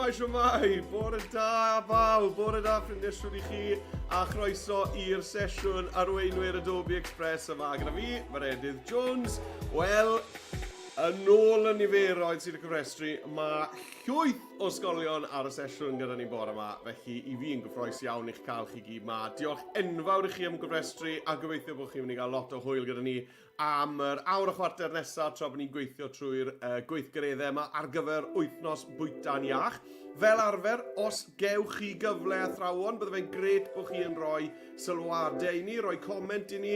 Siwmai, bore da bawb, bore da ffrindiau siwr I chi a chroeso i'r sesiwn Arweinwyr Adobe Express yma gyda fi, Meredudd Jones. Wel, yn ôl y niferoedd sydd y cyfrestru, mae llwyth o ysgolion ar y sesiwn gyda ni bore yma, felly I fi yn gyffroes iawn i'ch cael chi gyd yma. Diolch enfawr I chi am gyfrestru a gobeithio bod chi'n mynd I gael lot o hwyl gyda ni am yr awr a chwarter nesaf tra bod ni'n gweithio trwy'r gweithgareddau yma ar gyfer wythnos Bwyta'n Iach. Fel arfer, os gewch chi gyfle athrawon, bydde fe'n gret bod chi yn rhoi sylwadau I ni, rhoi comment I ni,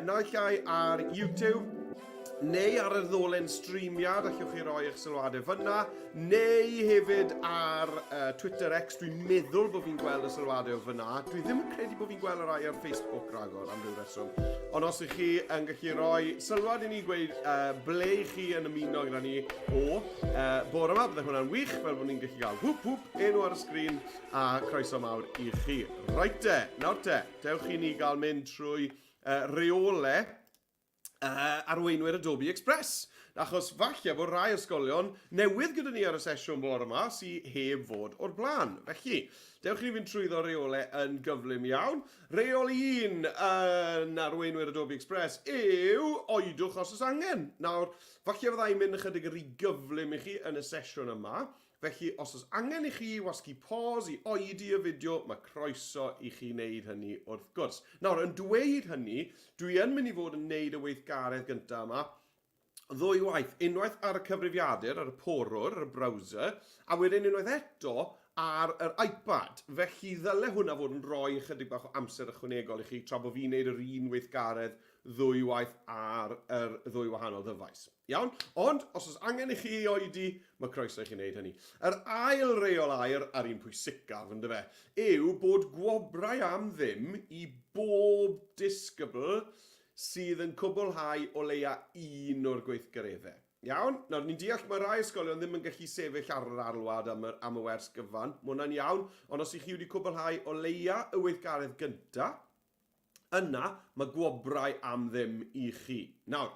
naill ai ar YouTube, neu ar y ddolen streamiad, allwch chi roi eich sylwadau fyna, neu hefyd ar Twitter X, dwi'n meddwl bod fi'n gweld y sylwadau fyna. Dwi ddim yn credu bod fi'n gweld y rai ar Facebook ragor am ryw reswm. Ond os ych chi yn gallu rhoi sylwad I ni gweud ble chi yn ymuno gyda ni o bore yma, bydde hwnna'n wych, fel bod ni'n gallu cael whoop whoop enw ar y sgrin a croeso mawr I chi. Right te, nawr te, dewch I ni gael mynd trwy reolau Arweinwyr Adobe Express. Achos falle bod rai ysgolion newydd gyda ni ar y sesiwn bore yma sydd heb fod o'r blaen. Felly, dewch I fynd trwyddo reolau yn gyflym iawn. Reol 1 yn Arweinwyr Adobe Express yw oedwch os oes angen. Nawr, falle fydda i'n mynd ychydig rhy gyflym I chi yn y sesiwn yma. Felly, os oes angen I chi wasgu pause I oedi y fideo, mae croeso I chi wneud hynny wrth gwrs. Nawr, yn dweud hynny, dwi yn mynd I fod yn wneud y weithgaredd gyntaf yma, ddwy waith, unwaith ar y cyfrifiadur, ar y porwr, ar y browser, a wedyn unwaith eto ar yr iPad. Felly ddyle hwnna fod yn rhoi ychydig bach o amser ychwanegol I chi tra bod fi'n wneud yr un weithgaredd ddwy waith ar yr ddwy wahanol ddyfais. Iawn? Ond, os oes angen I chi oedi, mae croeso I chi wneud hynny. Yr ail reol air ar un pwysicaf, ynddo fe, yw bod gwobrau am ddim I bob disgybl sydd yn cwblhau o leia un o'r gweithgareddau. Iawn? Nawr, ni'n deall mae rai ysgolion ddim yn gallu sefyll ar yr arlwad am y wers gyfan. Mae hwnna'n iawn, ond os ych chi wedi cwblhau o leia y weithgaredd gyntaf, yna mae gwobrau am ddim I chi. Nawr,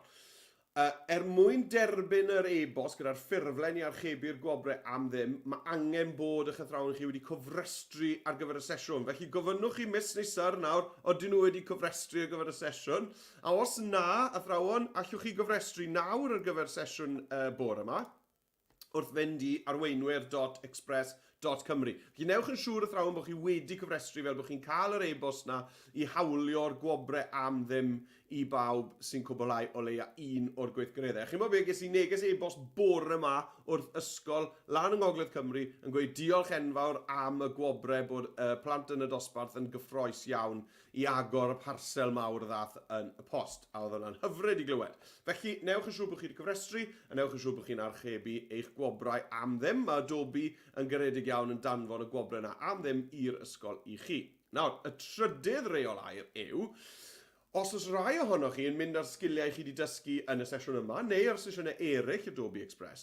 mwyn derbyn yr e-bost gyda'r ffurflen I archebu'r gwobrau am ddim, mae angen bod eich athrawon chi wedi cofrestru ar gyfer y sesiwn. Felly gofynnwch chi mis neu syr nawr, odyn nhw wedi cofrestru ar gyfer y sesiwn. A os na, athrawon, allwch chi gofrestru nawr ar gyfer sesiwn bore yma, wrth fynd I arweinwyr.express.cymru. Felly newch yn siŵr athrawon bod chi wedi cofrestru fel bod chi'n cael yr e-bost na I hawlio'r gwobrau am ddim I bawb sy'n cwblhau o leia un o'r gweithgareddau. Chi'n bod be, ges I neges e-bost bore yma wrth ysgol lan yng Ngogledd Cymru yn gweud diolch enfawr am y gwobrau bod plant yn y dosbarth yn gyffroes iawn I agor y parsel mawr ddath yn y post. A oedd hwnna'n hyfryd I glywed. Felly, newch yn siŵr bod chi wedi cyfrestru, a newch yn siŵr bod chi'n archebu eich gwobrau am ddim. Mae Adobe yn garedig iawn yn danfon y gwobrau yna am ddim i'r ysgol I chi. Nawr, y trydydd reol air yw, os oes rai ohonoch chi yn mynd ar sgiliau chi wedi dysgu yn y sesiwn yma, neu ar sesiynau eraill Adobe Express,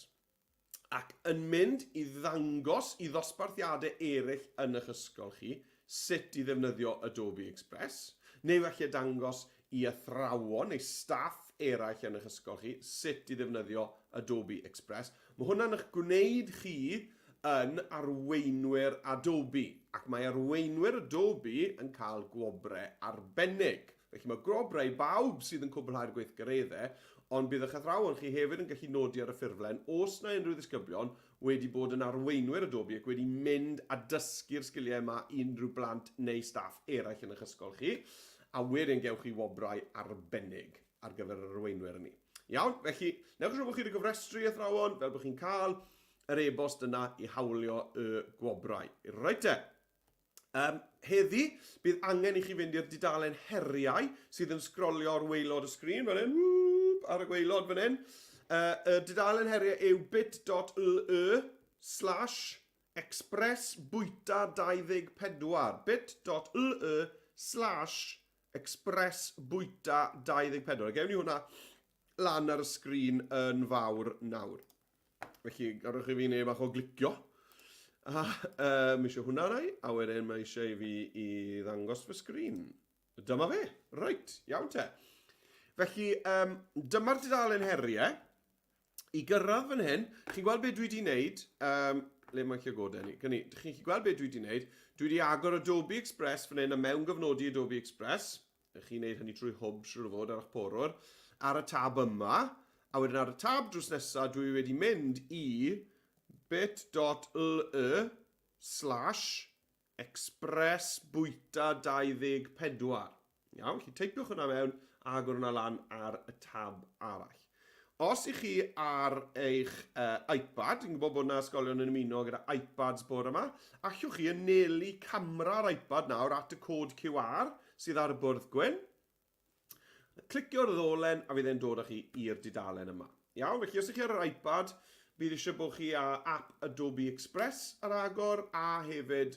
ac yn mynd I ddangos I ddosbarthiadau eraill yn eich ysgol chi, sut I ddefnyddio Adobe Express, neu falle dangos I athrawon neu staff eraill yn eich ysgol chi, sut I ddefnyddio Adobe Express. Mae hwnna'n eich gwneud chi yn arweinwyr Adobe, ac mae arweinwyr Adobe yn cael gwobrau arbennig. Felly mae gwobrau bawb sydd yn cwblhau'r gweithgareddau, ond bydd eich athrawon chi hefyd yn gallu nodi ar y ffurflen os na unrhyw ddisgyblion wedi bod yn arweinwyr Adobe ac wedi mynd a dysgu'r sgiliau yma unrhyw blant neu staff eraill yn eich ysgol chi, a wedyn gewch chi wobrau arbennig ar gyfer yr arweinwyr yni. Iawn, felly, newch yn siŵr bod chi wedi gyfrestru athrawon fel bod chi'n cael yr e-bost yna I hawlio y gwobrau. Reit te. Heddi, bydd angen I chi fynd i'r dudalen heriau sydd yn sgrolio ar waelod y sgrin, fan hyn, ar y gwaelod fan hyn. Y dudalen heriau yw bit.ly/express-bwyta24, bit.ly/express-bwyta24. Gewn ni hwnna lan ar y sgrin yn fawr nawr. Felly, garwch I fi neu bach o glicio. Mi eisiau hwnna rai, a wedyn mae eisiau I fi I ddangos fy sgrin. Dyma fe. Reit, iawn te. Felly, dyma'r dudalen heriau. I gyrraedd fan hyn, chi'n gweld beth dwi wedi wneud, le mae'n lle godau ni. Chi'n gallu gweld beth dwi wedi gwneud. Dwi wedi agor Adobe Express fan hyn, y mewngofnodi Adobe Express. Chi'n gwneud hynny trwy hwb siwr o fod ar eich porwr. Ar y tab yma. A wedyn ar y tab drws nesaf, dwi wedi mynd i bit.ly/express bwyta 24. Iawn, chi teipiwch hwnna mewn a agor hwnna lan ar y tab arall. Os i chi ar eich iPad, yn gwybod bod yna ysgolion yn ymuno gyda iPads bore yma, allwch chi anelu camera'r iPad nawr at y cod QR sydd ar y bwrdd gwyn. Clicio'r ddolen a fydd e'n dod â chi i'r dudalen yma. Iawn, felly os ych chi ar yr iPad, bydd eisiau bod chi â app Adobe Express ar agor a hefyd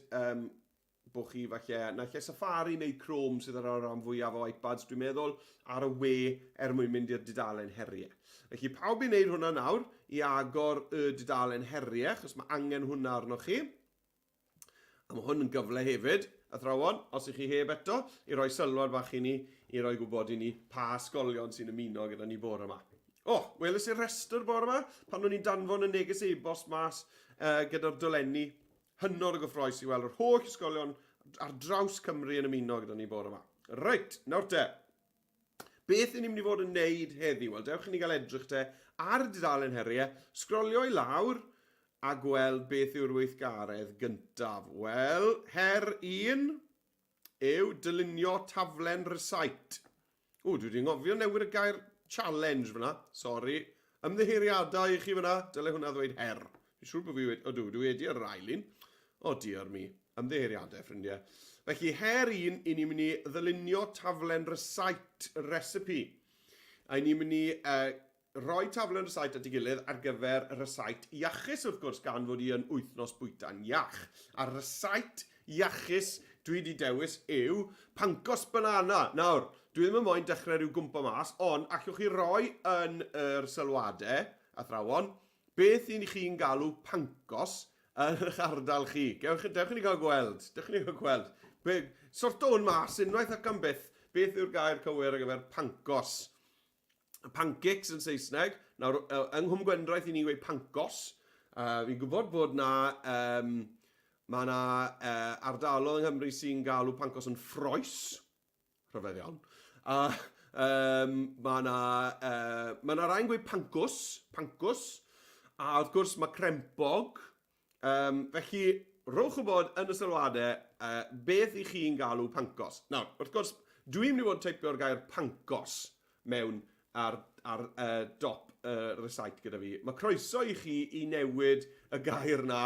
bod chi falle Safari neu Chrome sydd ar y ran fwyaf o iPads, dwi'n meddwl, ar y we mwyn mynd i'r dudalen heriau. Felly pawb i wneud hwnna nawr i agor y dudalen heriau, achos mae angen hwnna arnoch chi. A mae hwn yn gyfle hefyd, athrawon, os ych chi heb eto, i roi sylwad bach i ni, i roi gwybod i ni pa ysgolion sy'n ymuno gyda ni bore yma. Weles i'r restr bore yma, pan o'n i'n danfon y neges e-bost mas gyda'r dolenni, hynod o gyffroes i weld yr holl ysgolion ar draws Cymru yn ymuno gyda ni bore yma. Reit, nawr te. Beth ni'n mynd i fod yn neud heddiw? Wel, dewch i ni gael edrych te ar y dudalen heriau, sgrolio i lawr a gweld beth yw'r weithgaredd gyntaf. Wel, her 1 yw dylunio taflen recite. Dwi wedi ngofio newid y gair challenge fyna. Sori. Ymddiheiriadau i chi fyna. Dyle hwnna ddweud her. Fi'n siŵr bod fi wedi... dwi wedi ar yr ailun. Dear me. Ymddiheiriadau, ffrindiau. Felly, her 1, i ni'n mynd i ddylunio taflen recite recipe. A ni'n mynd i roi taflen recite at ei gilydd ar gyfer recite iachus, wrth gwrs, gan fod i yn wythnos Bwyta'n Iach. A recite iachus dwi wedi dewis yw pancos banana. Nawr, dwi ddim yn moyn dechrau rhyw gwmpa mas, ond allwch chi roi yn yr sylwadau, athrawon, beth i chi'n galw pancos yn eich ardal chi. Dewch ni gael gweld. Sort o'n mas, unwaith ac am byth, beth yw'r gair cywir ar gyfer pancos. Pancakes yn Saesneg. Nawr, yng Nghwm Gwendraeth i ni'n gweud pancos. Fi'n gwybod bod mae yna ardalodd yng Nghymru sy'n galw pancos yn ffroes. Rhyfedd iawn. Mae yna rhain gweud pancws. A wrth gwrs mae crempog. Felly, rhowch o bod yn y sylwadau beth i chi'n galw pancos. Nawr, wrth gwrs, dwi'n mynd i fod yn teipio'r gair pancos mewn ar dop recite gyda fi. Mae croeso i chi i newid y gair na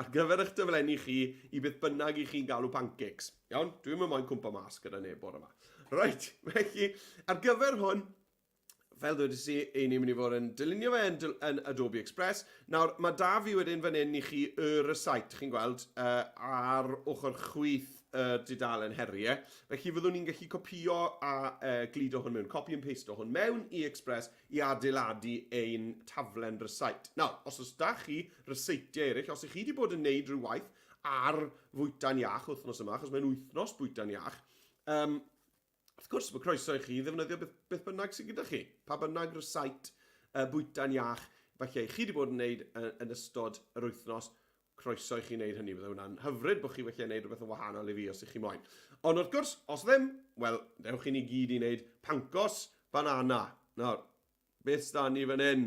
ar gyfer eich dyflenni chi i beth bynnag i chi'n galw pancakes. Iawn, dwi'n mynd moyn cwmpa mas gyda neb o'r yma. Reit, felly, ar gyfer hwn, fel ddweud i ni'n mynd i fod yn dylunio fe yn Adobe Express. Nawr, mae da fi wedyn fan hyn i chi y recite, chi'n gweld, ar ochr chwith y dudalen heriau. Felly fyddwn ni'n gallu copio a glido hwn mewn, copy and paste o hwn mewn i Express i adeiladu ein taflen recite. Nawr, os oes da chi reciteau eraill, os ych chi wedi bod yn neud rhyw waith ar Bwyta'n Iach wythnos yma, achos mae'n wythnos Bwyta'n Iach, wrth gwrs, mae croeso i chi ddefnyddio beth bynnag sydd gyda chi. Pa bynnag recite Bwyta'n Iach, falle chi wedi bod yn neud yn ystod yr wythnos, croeso i chi wneud hynny. Bydde hwnna'n hyfryd bod chi felly wneud rhywbeth yn wahanol i fi os ych chi moyn. Ond wrth gwrs, os ddim, wel, dewch i ni gyd i wneud pancos banana. Nawr, beth sda ni fan hyn?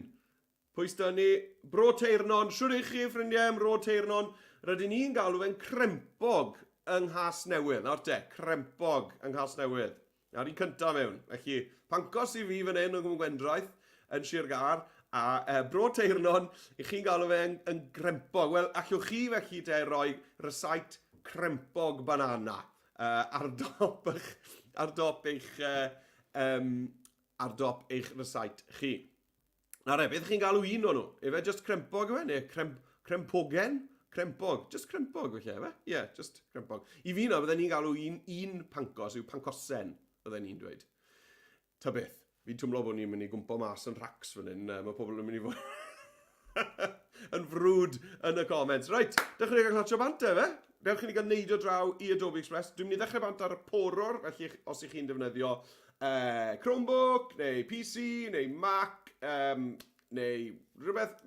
Pwy sda ni? Bro Teirnon. Siwr i chi, ffrindiau, Bro Teirnon. Rydyn ni'n galw fe'n crempog yng Nghas Newydd. Nawr te, crempog yng Nghas Newydd. Nawr un cyntaf mewn. Felly, pancos i fi fan hyn o Nghwm Gwendraeth yn Sir Gar, a Bro Teirnon, i chi'n galw fe yn crempog. Wel, allwch chi felly te roi recite crempog banana ar dop eich recite chi. Nawr beth chi'n galw un o nhw? Efe just crempog yw e, neu crempogen? Crempog, just crempog felly, efe? Ie, just crempog. I fi na, bydden ni'n galw un pancos, yw pancosen, bydden ni'n dweud. Ta beth, fi'n twmlo bod ni'n mynd i gwmpo mas yn rhacs fan hyn, mae pobl yn mynd i fod yn frwd yn y comments. Reit, dechrau ni gael clatio bant efe? Dewch i ni gael neud o draw i Adobe Express. Dwi'n mynd i ddechrau bant ar y porwr, felly os ych chi'n defnyddio Chromebook, neu PC, neu Mac, neu rhywbeth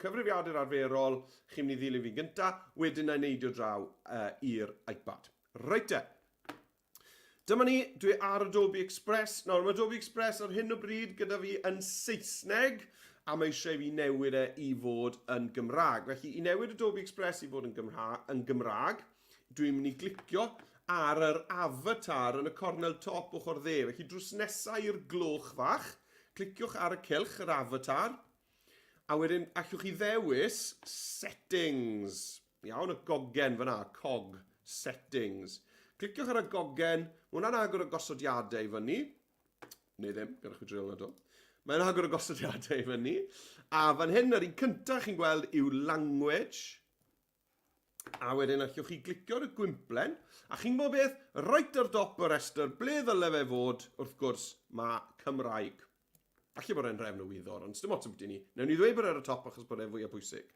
cyfrifiadur arferol, chi'n mynd i ddilyn fi gynta, wedyn na neidio draw i'r iPad. Reit te. Dyma ni, dwi ar Adobe Express. Nawr, mae Adobe Express ar hyn o bryd gyda fi yn Saesneg, a mae eisiau fi newid i fod yn Gymraeg. Felly, i newid Adobe Express i fod yn Gymraeg, dwi'n mynd i glicio ar yr avatar yn y cornel top ochr dde. Felly, drws nesaf i'r gloch fach, cliciwch ar y cylch, yr avatar, a wedyn allwch chi ddewis settings. Iawn, y gogen fyna, cog settings. Cliciwch ar y gogen, mae hwnna'n agor y gosodiadau i fyny. Neu ddim, gyda chi drill na do. Mae'n agor y gosodiadau i fyny. A fan hyn, yr un cyntaf chi'n gweld yw language. A wedyn allwch chi glicio ar y gwymplen. A chi'n gwybod beth, right ar dop y restr, ble ddyle fe fod, wrth gwrs, mae Cymraeg. Allu bod e'n rhefn o wyddor, ond dim ots am beth ni. Newn ni ddweud bod e'n ar y top achos bod e'n fwy o bwysig.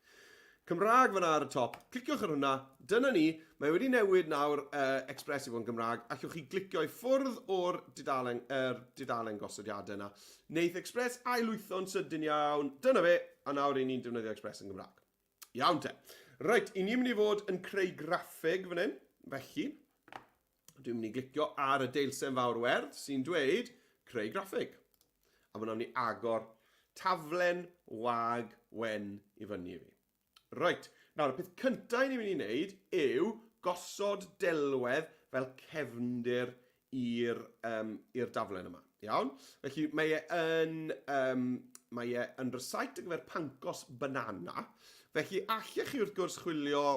Cymraeg fyna ar y top, cliciwch ar hwnna, dyna ni, mae wedi newid nawr Express i fod yn Gymraeg, allwch chi glicio i ffwrdd o'r dudalen gosodiadau yna. Neith Express ailwytho'n sydyn iawn, dyna fe, a nawr ni'n defnyddio Express yn Gymraeg. Iawn te. Reit, i ni'n mynd i fod yn creu graffig fan hyn, felly, dwi'n mynd i glicio ar y deilsen fawr werth sy'n dweud creu graffig. A mae'n ni agor taflen wag wen i fyny i fi. Reit, nawr, y peth cyntaf ni'n mynd i wneud yw gosod delwedd fel cefndir i'r daflen yma. Iawn? Felly, mae e yn rysait ar gyfer pancos banana. Felly, allech chi wrth gwrs chwilio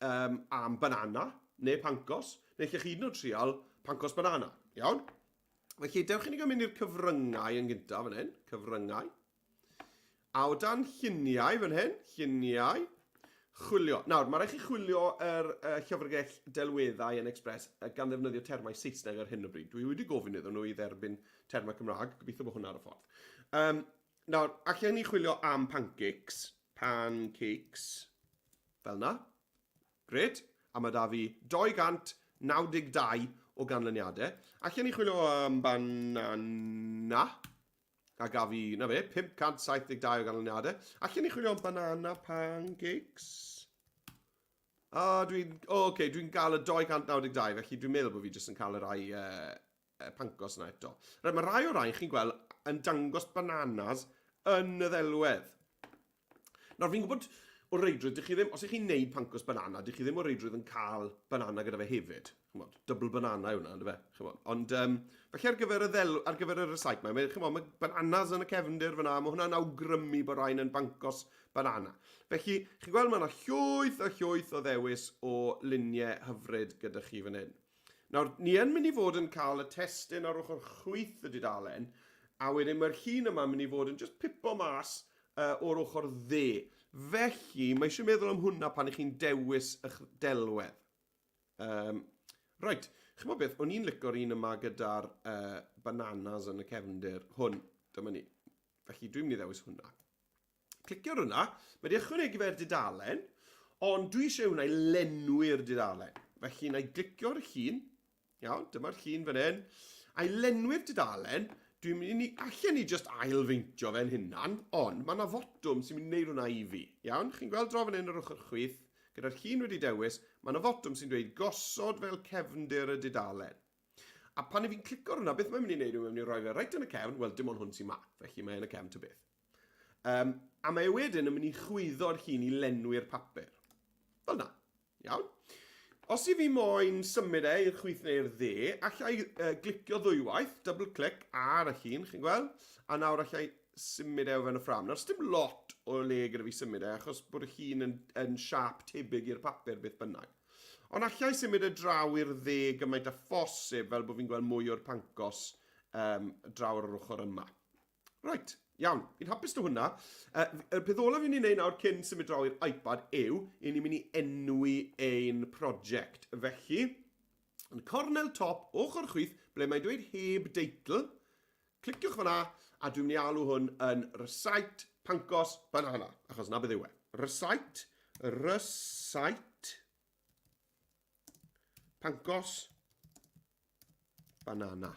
am banana neu pancos, neu allech chi hyd yn oed trial pancos banana. Iawn? Felly, dewch i ni gael mynd i'r cyfryngau yn gyntaf fan hyn, cyfryngau. A o dan lluniau fan hyn, lluniau, chwilio. Nawr, mae rhaid chi chwilio yr llyfrgell delweddau yn Express gan ddefnyddio termau Saesneg ar hyn o bryd. Dwi wedi gofyn iddyn nhw i dderbyn termau Cymraeg, gobeithio bod hwnna ar y ffordd. Nawr, allan ni chwilio am pancakes, fel na. Gred. A mae da fi 292 o ganlyniadau. Allan ni chwilio am banana. A gaf fi, na fe, 572 o ganlyniadau. Allan ni chwilio am banana pancakes. Dwi'n cael y 292, felly dwi'n meddwl bod fi jyst yn cael y rai pancos yna eto. Mae rai o rai chi'n gweld yn dangos bananas yn y ddelwedd. Nawr, fi'n gwybod o reidrwydd, os ych chi'n neud pancos banana, dych chi ddim o reidrwydd yn cael banana gyda fe hefyd. Double banana yw hwnna, ynddo fe? Ond felly ar gyfer y rysait mae bananas yn y cefndir fyna, mae hwnna'n awgrymu bod rhain yn bancos banana. Felly, chi'n gweld mae yna llwyth o ddewis o luniau hyfryd gyda chi fan hyn. Nawr, ni yn mynd i fod yn cael y testyn ar ochr chwith y dudalen, a wedyn mae'r llun yma'n mynd i fod yn just pipo mas o'r ochr dde. Felly, mae eisiau meddwl am hwnna pan ych chi'n dewis eich delwedd. Right, chi'n gwybod beth, o'n i'n licio'r un yma gyda'r bananas yn y cefndir. Hwn, dyma ni. Felly, dwi'n mynd i ddewis hwnna. Clicio ar hwnna, mae di ychwanegu fe'r dudalen, ond dwi eisiau hwnna i lenwi'r dudalen. Felly, na i glicio ar y llun. Iawn, dyma'r llun fan hyn. A i lenwi'r dudalen, dwi'n mynd i, allan ni just ailfeintio fe'n hynna'n, ond mae yna fotwm sy'n mynd i wneud hwnna i fi. Iawn, chi'n gweld draw fan hyn ar ochr chwith, gyda'r llun wedi dewis, mae yna fotwm sy'n dweud gosod fel cefndir y dudalen. A pan i fi'n clicio ar hwnna, beth mae'n mynd i wneud yw, mae'n mynd i roi fe reit yn y cefn, wel dim ond hwn sy'n ma, felly mae'n y cefn ta beth. A mae wedyn yn mynd i chwyddo'r llun i lenwi'r papur. Fel na, iawn. Os i fi moyn symud i'r chwith neu'r dde, allai glicio ddwywaith, double click ar y llun, chi'n gweld? A nawr allai symud fe'n y ffram. Nawr, dim lot o le gyda fi symud achos bod y llun yn siap tebyg i'r papur beth bynnag. Ond allai symud draw i'r dde gymaint a phosib fel bod fi'n gweld mwy o'r pancos draw ar yr ochr yma. Right, iawn, fi'n hapus to hwnna. Y peth olaf fi'n ei wneud nawr cyn symud draw i'r iPad yw, ni'n mynd i enwi ein prosiect. Felly, yn cornel top, ochr chwith, ble mae'n dweud heb deitl, cliciwch fanna, a dwi'n mynd i alw hwn yn rysait pancos banana, achos na beth yw e. Rysait pancos banana.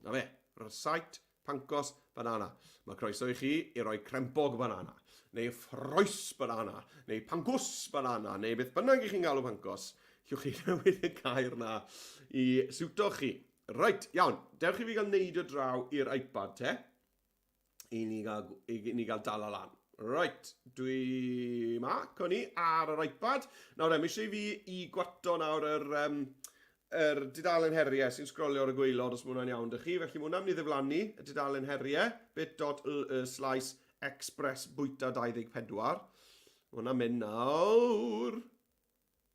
Na fe, rysait pancos banana. Mae croeso i chi i roi crempog banana, neu ffroes banana, neu pancws banana, neu beth bynnag i chi'n galw pancos. Llwch chi newid y gair na i siwto chi. Reit, iawn, dewch i fi gael neidio draw i'r iPad te, i ni gael dal o lan. Reit, dwi ma, cwni, ar yr iPad. Nawr, mi eisiau fi i gwato nawr yr dudalen heriau sy'n sgrolio ar y gwaelod os mae hwnna'n iawn dy chi. Felly mae hwnna'n mynd i ddiflannu y dudalen heriau, bit.ly/express bwyta 24. Mae hwnna'n mynd nawr.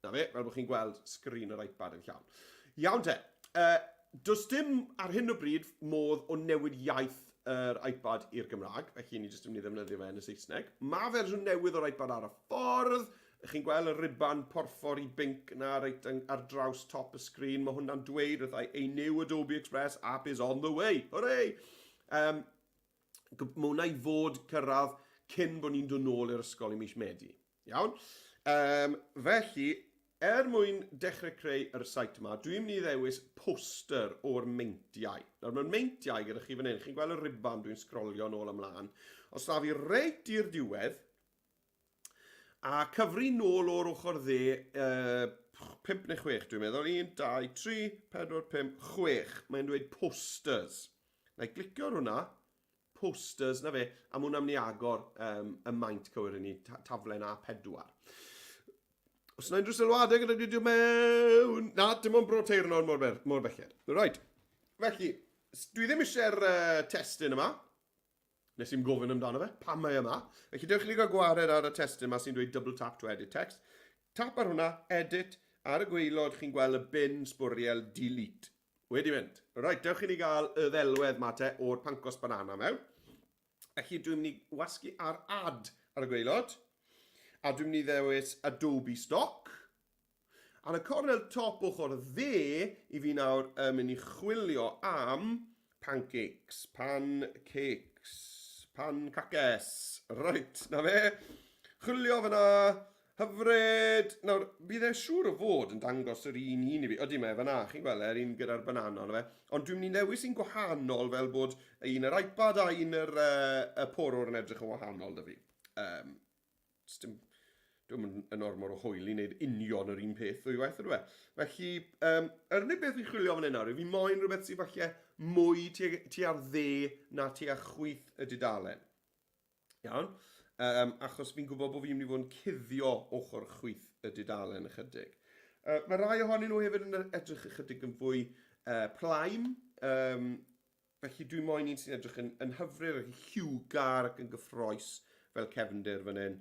Na fe, fel bod chi'n gweld sgrin yr iPad yn llawn. Iawn te, does dim ar hyn o bryd modd o newid iaith yr iPad i'r Gymraeg, felly ni jyst yn mynd i ddefnyddio fe yn y Saesneg. Mae fersiwn newydd o'r iPad ar y ffordd. Chi'n gweld y riban porffor i binc na reit ar draws top y sgrin. Mae hwnna'n dweud wrthai, a new Adobe Express app is on the way. Hooray! Mae hwnna i fod cyrraedd cyn bod ni'n dod nôl i'r ysgol i mis Medi. Iawn? Felly, mwyn dechrau creu yr site yma, dwi'n mynd i ddewis poster o'r meintiau. Nawr, mae'r meintiau gyda chi fan hyn. Chi'n gweld y riban dwi'n sgrolio nôl ymlaen. Os na fi reit i'r diwedd, a cyfri nôl o'r ochr dde, 5 neu 6 dwi'n meddwl. 1, 2, 3, 4, 5, 6. Mae'n dweud posters. Na i glicio ar hwnna, posters, na fe, a mae hwnna'n mynd i agor y maint cywir i ni, taflen A4. Os yna unrhyw sylwadau gyda ni dwi'n mewn... Na, dim ond bro teirnod mor belled. Right. Felly, dwi ddim eisiau'r testyn yma. Nes i'n gofyn amdano fe, pam mae yma. Felly, dewch chi gael gwared ar y testyn yma sy'n dweud double tap to edit text. Tap ar hwnna, edit, ar y gwaelod chi'n gweld y bin sbwriel delete. Wedi mynd. Right, dewch chi gael y ddelwedd ma te o'r pancos banana mewn. Felly, dwi'n mynd i wasgu ar add ar y gwaelod. A dwi'n mynd i ddewis Adobe Stock. A'n y cornel top ochr dde, i fi nawr mynd i chwilio am pancakes, pancaces. Right, na fe. Chwilio fyna, hyfryd. Nawr, bydd e siŵr o fod yn dangos yr un i fi. Ydy me, fyna, chi'n gweld yr un gyda'r banana, na fe. Ond dwi'n mynd i ddewis un gwahanol fel bod un yr iPad a un yr porwr yn edrych yn wahanol da fi. Dwi'n yn ormod o hwyl i wneud union yr un peth ddwy waith ydw e. Felly, yr unig beth fi'n chwilio fan hyn nawr, fi moyn rhywbeth sy'n falle mwy tu ar dde na tu ar chwyth y dudalen. Iawn? Achos fi'n gwybod bod fi'n mynd i fod yn cuddio ochr chwyth y dudalen ychydig. Mae rai ohonyn nhw hefyd yn edrych ychydig yn fwy plaim. Felly dwi'n moyn un sy'n edrych yn hyfryd ac yn lliwgar ac yn gyffroes fel cefndir fan hyn.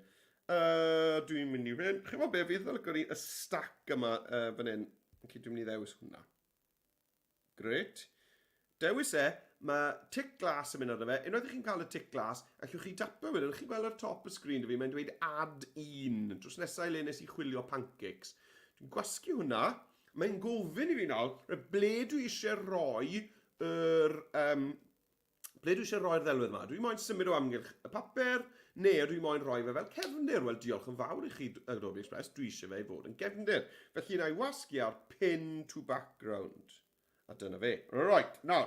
Dwi'n mynd i fynd. Chi'n gwybod be, fydd fel y stack yma fan hyn. Felly dwi'n mynd i ddewis hwnna. Gret. Dewis mae tic glas yn mynd arno fe. Unwaith chi'n cael y tic glas, allwch chi tapo wedyn, chi'n gweld ar top y sgrin fi, mae'n dweud add un. Drws nesau le nes i chwilio pancakes. Dwi'n gwasgu hwnna. Mae'n gofyn i fi nawr, ble dwi eisiau roi ble dwi eisiau roi'r ddelwedd yma? Dwi'n moyn symud o amgylch y papur, neu dwi'n moyn roi fe fel cefndir. Wel, diolch yn fawr i chi Adobe Express, dwi eisiau fe i fod yn cefndir. Felly, na i wasgu ar pin to background. A dyna fe. Right, nawr.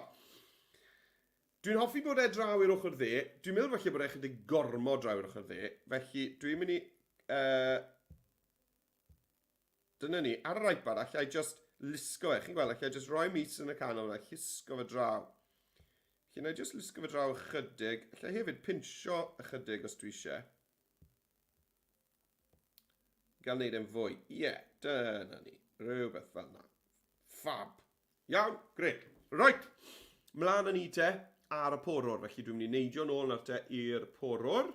Dwi'n hoffi bod e draw i'r ochr dde. Dwi'n meddwl felly bod e chydig gormod draw i'r ochr dde. Felly, dwi'n mynd i... dyna ni, ar yr iPad, allai just lusgo fe. Chi'n gweld, allai just roi mis yn y canol a llusgo fe draw. Felly, na i just lusgo fe draw ychydig. Allai hefyd pinsio ychydig os dwi eisiau. Gael wneud e'n fwy. Ie, dyna ni. Rhywbeth fel yna. Fab. Iawn, greu. Right. Mlaen yn ni te ar y porwr. Felly dwi'n mynd i neidio nôl nawr te i'r porwr.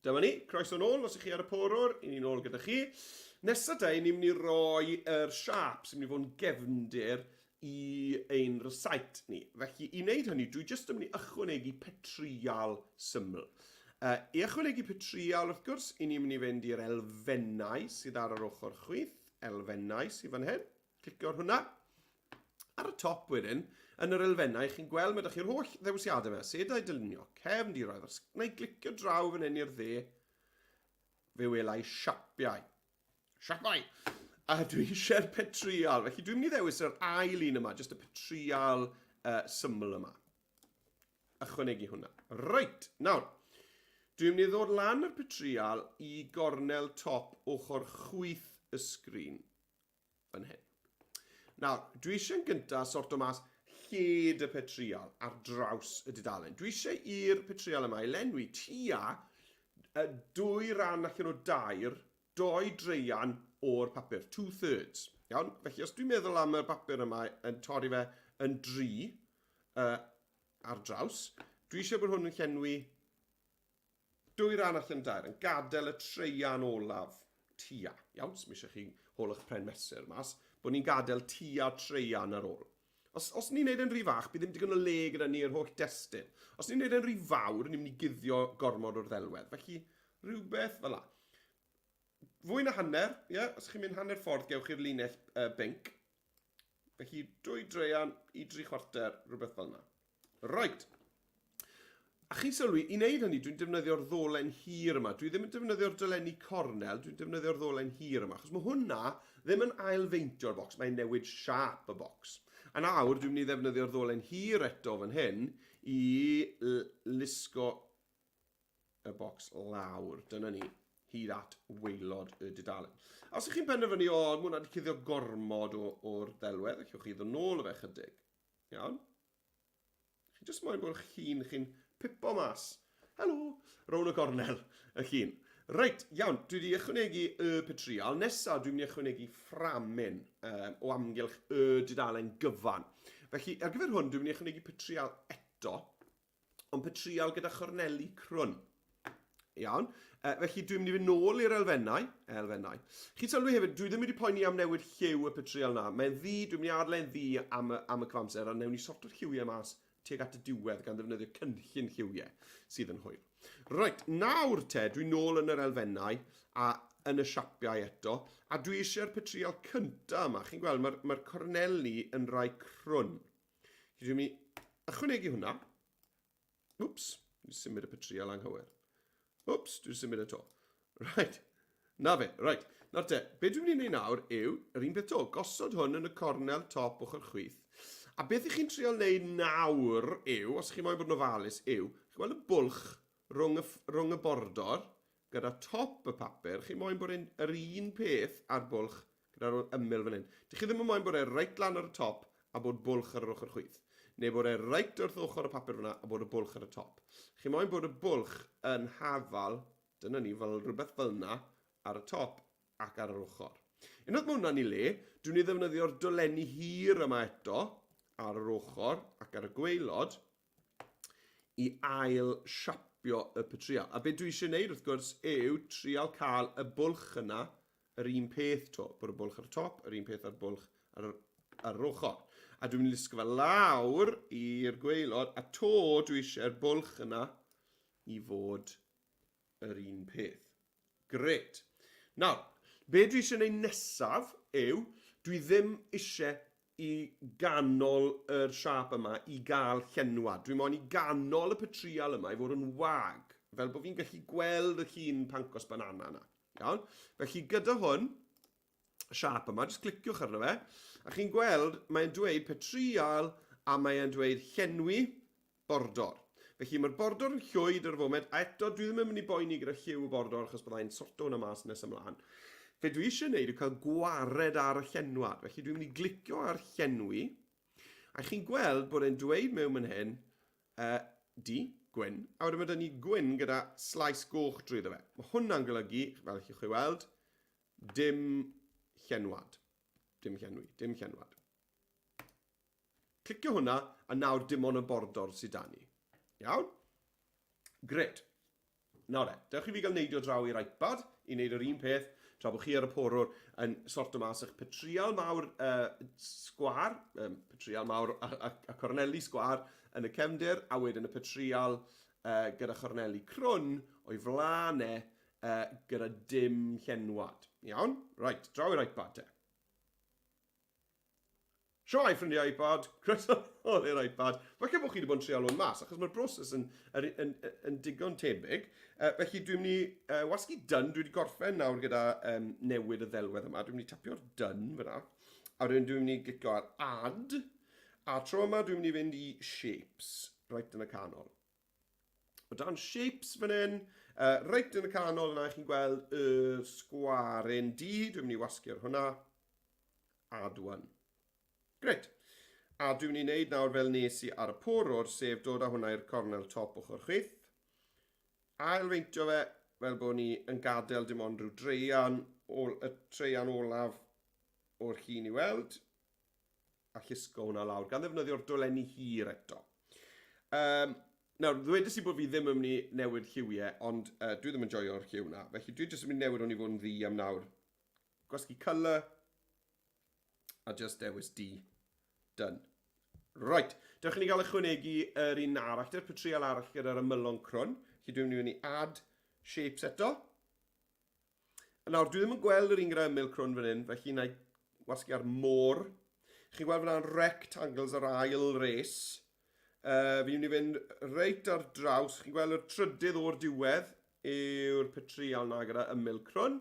Dyma ni. Croeso nôl os ych chi ar y porwr. I ni nôl gyda chi. Nesa te, ni'n mynd i roi yr siap sy'n mynd i fod yn gefndir i ein rysait ni. Felly, i wneud hynny, dwi jyst yn mynd i ychwanegu petrial syml. I ychwanegu petrial, wrth gwrs, i ni'n mynd i fynd i'r elfennau sydd ar yr ochr chwith. Elfennau sydd fan hyn. Clicio ar hwnna. Ar y top wedyn, yn yr elfennau, chi'n gweld mae ydych chi'r holl ddewisiadau yma. Sedau dylunio, cefndiroedd. Na i glicio draw fan hyn i'r dde. Fe welai siapiau. Siapiau! A dwi eisiau'r petrial. Felly dwi'n mynd i ddewis yr ail un yma, jyst y petrial syml yma. Ychwanegu hwnna. Reit, nawr, dwi'n mynd i ddod lan yr petrial i gornel top ochr chwith y sgrîn yn hyn. Nawr, dwi eisiau'n gyntaf sort o mas lled y petrial ar draws y dudalen. Dwi eisiau i'r petrial yma i lenwi tua 2 ran allan o 2 dreian o'r papur, 2/3. Iawn? Felly, os dwi'n meddwl am y papur yma yn torri fe yn 3 ar draws, dwi eisiau bod hwn yn llenwi 2 ran allan 2, yn gadael y treian olaf tua. Iawn? So, mi eisiau chi hol eich pren mesur mas, bod ni'n gadael tua treian ar ôl. Os ni'n neud yn rhy fach, bydd ddim digon o le gyda ni yr holl destun. Os ni'n neud yn rhy fawr, ni'n mynd i guddio gormod o'r ddelwedd. Felly, rhywbeth fel la. Fwy na hanner, os chi'n mynd hanner ffordd, gewch chi'r linell binc. Felly, 2 dreian i 3/4, rhywbeth fel yna. Right. A chi'n sylwi, i wneud hynny, dwi'n defnyddio'r ddolen hir yma. Dwi ddim yn defnyddio'r dolenni cornel, dwi'n defnyddio'r ddolen hir yma. Achos mae hwnna ddim yn ailfeintio'r bocs, mae'n newid siap y bocs. A nawr, dwi'n mynd i ddefnyddio'r ddolen hir eto fan hyn i lusgo y bocs lawr. Dyna ni, hyd at waelod y dudalen. A os ych chi'n penderfynu, mae hwnna wedi cuddio gormod o'r ddelwedd, allwch chi ddod nôl o fe chydig. Iawn? Chi jyst moyn bod chi'n pipo mas. Helo, rown y gornel y llun. Reit, iawn, dwi wedi ychwanegu y petrial. Nesa, dwi'n mynd i ychwanegu fframyn o amgylch y dudalen gyfan. Felly, ar gyfer hwn, dwi'n mynd i ychwanegu petrial eto, ond petrial gyda chorneli crwn. Iawn. Felly, dwi'n mynd i fynd nôl i'r elfennau. Chi'n sylwi hefyd, dwi ddim wedi poeni am newid lliw y petrial na. Mae'n ddi, dwi'n mynd i adlen ddi am y cyfamser, a newn ni sort o'r lliwiau mas tuag at y diwedd gan ddefnyddio cynllun lliwiau sydd yn hwyl. Reit, nawr dwi'n nôl yn yr elfennau a yn y siapiau eto, a dwi eisiau'r petrial cyntaf yma. Chi'n gweld, mae'r corneli yn rhai crwn. Dwi'n mynd i ychwanegu hwnna. Wps, dwi'n symud y petrial anghywir. Wps, dwi'n symud y to. Reit, na fe, reit. Nawr be dwi'n mynd i wneud nawr yw, yr un peth to, gosod hwn yn y cornel top ochr chwith. A beth ych chi'n trial wneud nawr yw, os chi'n moyn bod yn ofalus, yw, chi'n gweld y bwlch rhwng y bordor gyda top y papur, chi'n moyn bod yr un peth ar bwlch gyda'r ymyl fan hyn. Dych chi ddim yn moyn bod e reit lan ar y top a bod bwlch ar yr ochr chwith. Neu bod e reit wrth ochr y papur fyna a bod y bwlch ar y top. Chi'n moyn bod y bwlch yn hafal, dyna ni, fel rhywbeth fel yna, ar y top ac ar yr ochr. Unwaith mae hwnna'n i le, dwi'n ei ddefnyddio'r dolenni hir yma eto, ar yr ochr ac ar y gwaelod i ail siapio y petrial. A beth dwi eisiau gwneud wrth gwrs yw trial cael y bwlch yna yr un peth to. Bod y bwlch ar y top, yr un peth ar bwlch ar yr ochr. A dwi'n mynd i lusgo fe lawr i'r gwaelod a to dwi eisiau'r bwlch yna i fod yr un peth. Gret. Nawr, be dwi eisiau gwneud nesaf yw dwi ddim eisiau i ganol yr siap yma i gael llenwad. Dwi'n moyn i ganol y petrial yma i fod yn wag, fel bod fi'n gallu gweld y llun pancos banana yna. Iawn? Felly gyda hwn, y siap yma, jyst cliciwch arno fe, a chi'n gweld mae'n dweud petrial a mae'n dweud llenwi bordor. Felly mae'r bordor yn llwyd ar y foment, a eto dwi ddim yn mynd i boeni gyda lliw y bordor achos byddai'n sorto hwnna mas nes ymlaen. Fe dwi eisiau gwneud yw cael gwared ar y llenwad. Felly dwi'n mynd i glicio ar llenwi. A chi'n gweld bod e'n dweud mewn fan hyn, gwyn. A wedyn mae dyn ni gwyn gyda slais goch drwyddo fe. Mae hwnna'n golygu, fel chi'ch chi weld, dim llenwad. Dim llenwad. Clicio hwnna, a nawr dim ond y bordor sydd da ni. Iawn? Gret. Nawr dewch i fi gael neidio draw i'r iPad i wneud yr un peth tra bod chi ar y porwr yn sorto mas eich petrial mawr sgwar, petrial mawr a corneli sgwar yn y cefndir, a wedyn y petrial gyda chorneli crwn o'i flanau gyda dim llenwad. Iawn? Right, draw i'r iPad te. Sioi ffrindiau iPad, croeso i'r iPad. Falle bod chi wedi bod yn treol o'n mas, achos mae'r broses yn digon tebyg. Felly dwi'n mynd i wasgu done, dwi wedi gorffen nawr gyda newid y ddelwedd yma. Dwi'n mynd i tapio'r done fyna. A wedyn dwi'n mynd i glicio ar add. A tro yma dwi'n mynd i fynd i shapes, right yn y canol. O dan shapes fan hyn, right yn y canol yna chi'n gweld y sgwaryn D, dwi'n mynd i wasgu ar hwnna. Add one. Gret. A dwi'n mynd i wneud nawr fel nes i ar y porwr, sef dod â hwnna i'r cornel top ochr chwith. Ailfeintio fe fel bod ni yn gadael dim ond rhyw dreian, y treian olaf o'r llun i weld. A llusgo hwnna lawr, gan ddefnyddio'r dolenni hir eto. Nawr, ddwedais i bod fi ddim yn mynd i newid lliwiau, ond dwi ddim yn joio'r lliw na. Felly dwi jyst yn mynd i newid hwn i fod yn ddi am nawr. Gwasgu colour, a just dewis D. Done. Right, dewch i ni gael ychwanegu yr un arall, dy'r petrial arall gyda'r ymylon crwn. Felly dwi'n mynd i add shapes eto. Nawr, dwi ddim yn gweld yr un gyda ymyl crwn fan hyn, felly na i wasgu ar môr. Chi'n gweld fan rectangles ar ail res. Fi'n mynd i fynd reit ar draws. Chi'n gweld y trydydd o'r diwedd yw'r petrial na gyda ymyl crwn.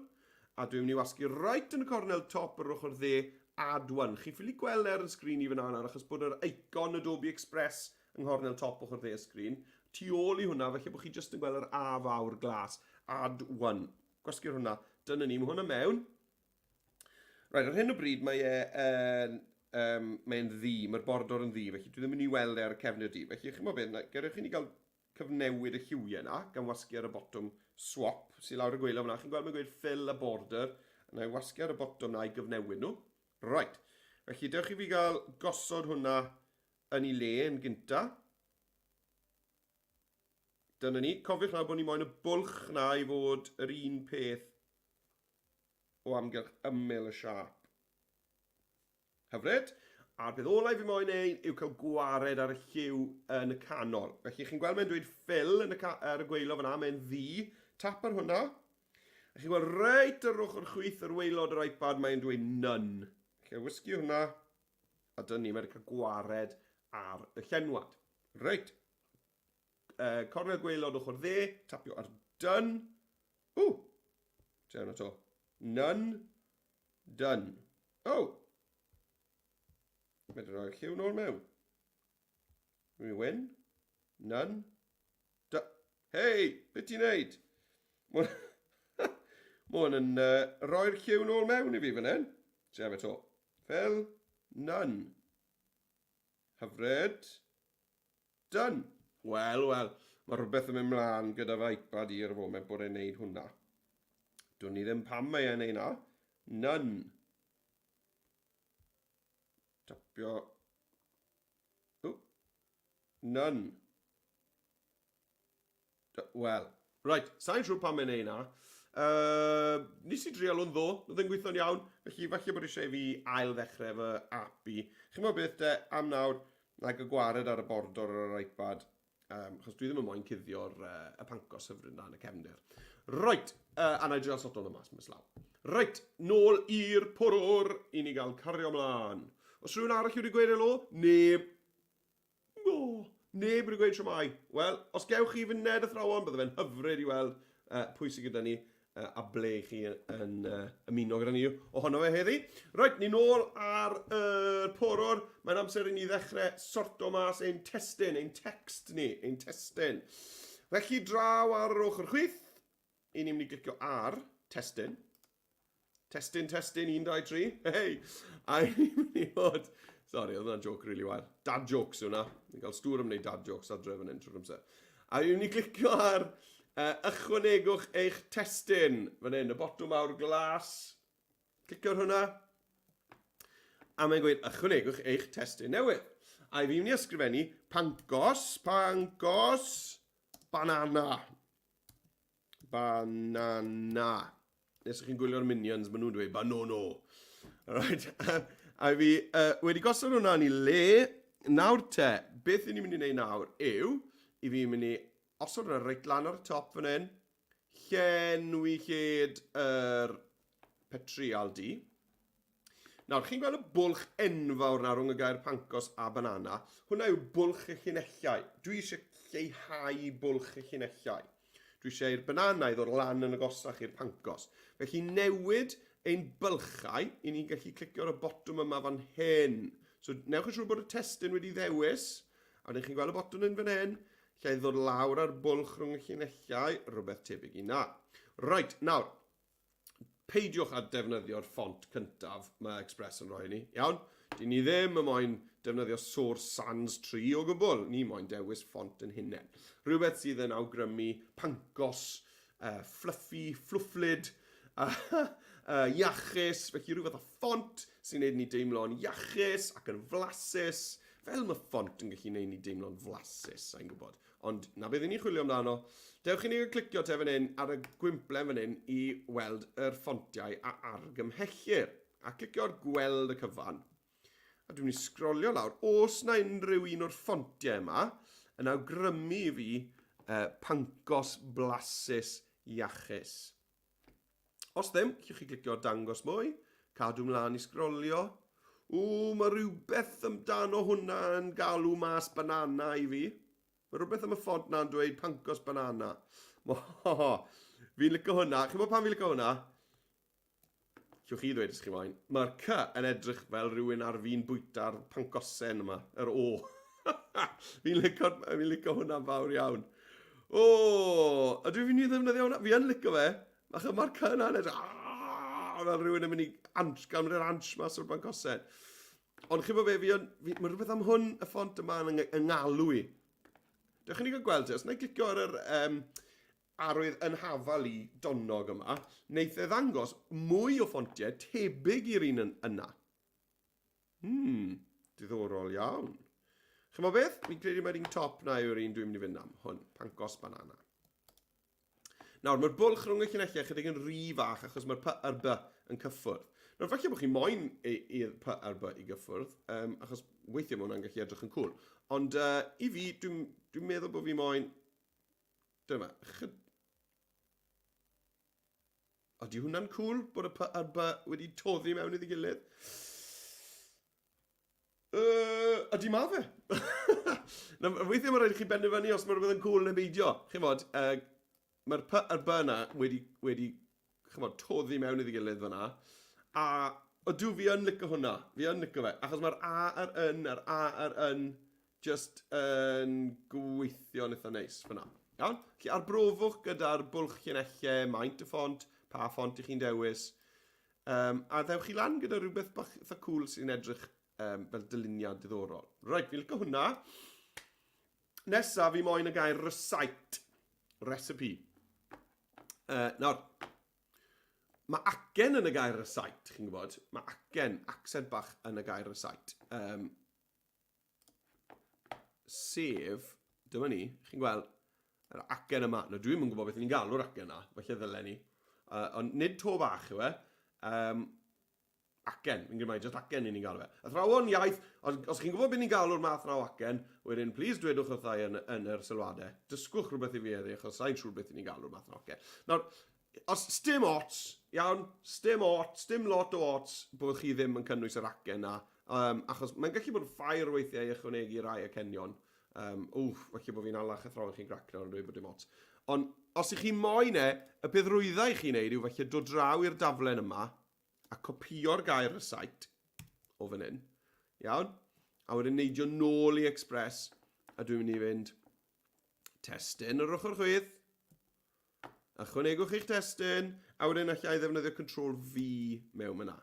A dwi'n mynd i wasgu reit yn y cornel top yr ochr dde add one. Chi'n ffili gweld yn sgrin i fan hynna achos bod yr icon Adobe Express yng nghornel top ochr dde sgrin. Tu ôl i hwnna, felly bod chi jyst yn gweld yr A fawr glas. Add one. Gwasgu'r hwnna. Dyna ni, mae hwnna mewn. Right, ar hyn o bryd mae'n ddi, mae'r bordor yn ddi, felly dwi ddim yn ei weld ar y cefnir di. Felly chi'n meddwl beth, gyrwch i ni gael cyfnewid y lliwiau yna, gan wasgu ar y botwm swap, sy'n lawr y gweilo yna. Chi'n gweld mae'n gweud fill a border, yna i wasgu ar y botwm yna i gyfnewid nhw. Right, felly dewch i fi gael gosod hwnna yn ei le yn gynta. Dyna ni, cofiwch na bod ni moyn y bwlch na i fod yr un peth o amgylch ymyl y siap. Hyfryd. A'r peth olau fi moyn neud yw cael gwared ar y lliw yn y canol. Felly chi'n gweld mae'n dweud fill ar y gweilo fyna, mae'n ddi. Tap ar hwnna. A chi'n gweld reit ar ochr chwith yr waelod yr iPad mae'n dweud none. Felly wisgu hwnna. A dyna ni, mae'n cael gwared ar y llenwad. Reit. Cornel gweilod ochr dde. Tapio ar done. Tewn eto. None. Done. Mae'n rhoi'r lliw nôl mewn. Dwi'n win. None. Hei, beth ti'n neud? Mae hwn yn rhoi'r lliw nôl mewn i fi fan hyn. Sef eto. Fel. None. Hyfryd. Done. Wel. Mae rhywbeth yn mynd mlaen gyda fy iPad i'r foment bod e'n neud hwnna. Dwi'n ni ddim pam mae e'n neud na. None. Tapio. None. Wel. Right, sa'n siŵr pam mae'n neud na. Nis i drial o'n ddo, oedd yn gweithio'n iawn. Felly falle bod eisiau fi ail ddechrau fy app i. Chi'n meddwl beth am nawr, nag y gwared ar y bordor ar yr iPad. Achos dwi ddim yn moyn cuddio'r pancos hyfryd na yn y cefndir. Right, a na i drial sotol yma, sy'n myslaw. Right, nôl i'r porwr i ni gael cario mlaen. Os rhywun arall wedi gweud elo? Neb. Neb wedi gweud siomai. Wel, os gewch chi fyned athrawon, bydde fe'n hyfryd i weld pwy sydd gyda ni a ble chi yn ymuno gyda ni ohono fe heddi. Right, ni nôl ar y porwr. Mae'n amser i ni ddechrau sorto mas ein testyn, ein text ni, ein testyn. Felly draw ar yr ochr chwith. I ni'n mynd i glicio ar testyn. Testyn, 1, 2, 3. Hei! A ni'n mynd i fod... Sorry, oedd hwnna'n joke really wael. Dad jokes hwnna. Ni'n cael stŵr am wneud dad jokes adre fan hyn trwy'r amser. A ni'n mynd i glicio ar ychwanegwch eich testyn. Fan hyn, y botwm awr glas. Clicio ar hwnna. A mae'n gweud ychwanegwch eich testyn newydd. A fi'n mynd i ysgrifennu pancos, banana. Banana. Nes ydych chi'n gwylio'r minions, maen nhw'n dweud banono. Right. A fi wedi gosod hwnna yn ei le. Nawr te, beth ni'n mynd i wneud nawr yw, i fi'n mynd i osod hwnna reit lan ar y top fan hyn, llenwi lled yr petrial di. Nawr, chi'n gweld y bwlch enfawr na rhwng y gair pancos a banana. Hwna yw bwlch y llinellau. Dwi eisiau lleihau bwlch y llinellau. Dwi eisiau'r banana i ddod lan yn agosach i'r pancos. Felly newid ein bylchau, i ni'n gallu clicio ar y botwm yma fan hyn. So, newch yn siŵr bod y testyn wedi ddewis, a wedyn chi'n gweld y botwm yn fan hyn, lle i ddod lawr ar bwlch rhwng y llinellau, rhywbeth tebyg i na. Right, nawr, peidiwch a defnyddio'r ffont cyntaf mae Express yn rhoi ni, iawn? Dyn ni ddim yn moyn defnyddio Source Sans 3 o gwbl, ni moyn dewis ffont yn hunain. Rhywbeth sydd yn awgrymu pancos, fluffy, flufflyd, iachus, felly rhywbeth o ffont sy'n neud ni deimlo'n iachus ac yn flasus, fel mae ffont yn gallu neud ni deimlo'n flasus, sa'n gwybod. Ond na beth i ni chwilio amdano, dewch i ni clicio te fan hyn ar y gwimplen fan hyn i weld yr ffontiau a argymhellir. A clicio ar gweld y cyfan. A dwi'n mynd i sgrolio lawr. Os na unrhyw un o'r ffontiau yma yn awgrymu i fi pancos blasus iachus. Os ddim, chi'ch chi clicio dangos mwy, cadw mlaen i sgrolio. Mae rhywbeth amdano hwnna yn galw mas banana i fi. Mae rhywbeth am y ffont na'n dweud pancos banana. Fi'n licio hwnna. Chi'n bod pan fi'n licio hwnna? Chi'ch chi ddweud ys chi moyn. Mae'r C yn edrych fel rhywun ar fi'n bwyta'r pancosen yma. Yr O. Fi'n licio hwnna'n fawr iawn. Ydw fi'n i ddefnyddio hwnna? Fi yn licio fe. Mae'r C yna'n edrych fel rhywun yn mynd i gamryd ansh mas o'r pancosen. Ond chi'n bod fe, mae rhywbeth am hwn y ffont yma yn ngalw i. Dewch i ni gael gweld os na i clicio ar yr arwydd yn hafal i donnog yma, wneith e ddangos mwy o ffontiau tebyg i'r un yna. Diddorol iawn. Chymo beth? Fi'n credu mae'r un top na yw'r un dwi'n mynd i fynd am. Hwn, pancos banana. Nawr, mae'r bwlch rhwng y llunellau chydig yn rhy fach achos mae'r P a'r B yn cyffwrdd. Nawr, falle bod chi moyn i'r P a'r B i gyffwrdd, achos weithiau mae hwnna'n gallu edrych yn cwl. Ond i fi, dwi'n meddwl bod fi moyn... Dyma. Ydy hwnna'n cwl bod y P a'r B wedi toddi mewn iddi gilydd? Ydy ma fe? Weithiau mae'n rhaid i chi benderfynu os mae rhywbeth yn cwl neu beidio. Chi'n bod, mae'r P a'r B yna wedi toddi mewn iddi gilydd fyna. A ydw fi yn licio hwnna. Fi yn licio fe. Achos mae'r A a'r A a'r yn just yn gweithio'n eitha neis fyna. Iawn? Felly arbrofwch gyda'r bwlch llinellau, maint y ffont, pa ffont i chi'n dewis. A ddewch chi lan gyda rhywbeth bach eitha cwl sy'n edrych fel dyluniad diddorol. Right, fi'n licio hwnna. Nesa fi moyn y gair recite. Recipe. Nawr, mae acen yn y gair recite, chi'n gwybod? Mae acen, accent bach yn y gair recite. Sef, dyma ni, chi'n gweld, yr acen yma. Nawr, dwi'n yn gwybod beth ni'n galw'r acen yna, felly ddylen ni. Ond nid to bach yw e. Acen, fi'n gwybod, jyst acen ni'n galw e. Athrawon iaith, os chi'n gwybod beth ni'n galw'r math yna o acen, wedyn, please dwedwch wrthai yn yr sylwadau. Dysgwch rhywbeth i fi edrych, achos sa'n siŵr beth ni'n galw'r math yna o acen. Nawr, os stim ots, iawn, stim lot o ots bod chi ddim yn cynnwys yr acen yna, achos mae'n gallu bod yn ffair weithiau i ychwanegu rai acenion. Felly bod fi'n alach athrawon chi'n gracno yn dweud bod dim ots. Ond os ych chi moyn y bydd rwyddau chi'n neud yw felly dod draw i'r daflen yma a copio'r gair recite o fan hyn. Iawn? A wedyn neidio nôl i Express a dwi'n mynd i fynd testyn yr ochr chwith. Ychwanegwch eich testyn a wedyn allai ddefnyddio Control V mewn yna.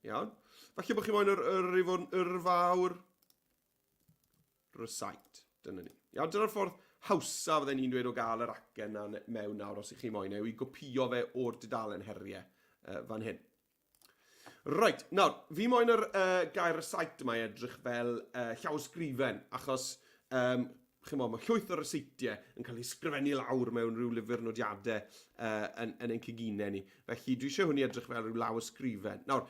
Iawn? Falle bod chi moyn yr fawr recite. Dyna ni. Iawn, dyna'r ffordd hawsa fydden ni'n dweud o gael yr acen mewn nawr os ych chi moyn yw i gopio fe o'r dudalen heriau fan hyn. Right, nawr, fi moyn yr gair recite yma i edrych fel llawysgrifen, achos mae llwyth o reseitiau yn cael ei sgrifennu lawr mewn rhyw lyfr nodiadau yn ein cyginau ni. Felly dwi eisiau hwnni edrych fel rhyw lawysgrifen. Nawr,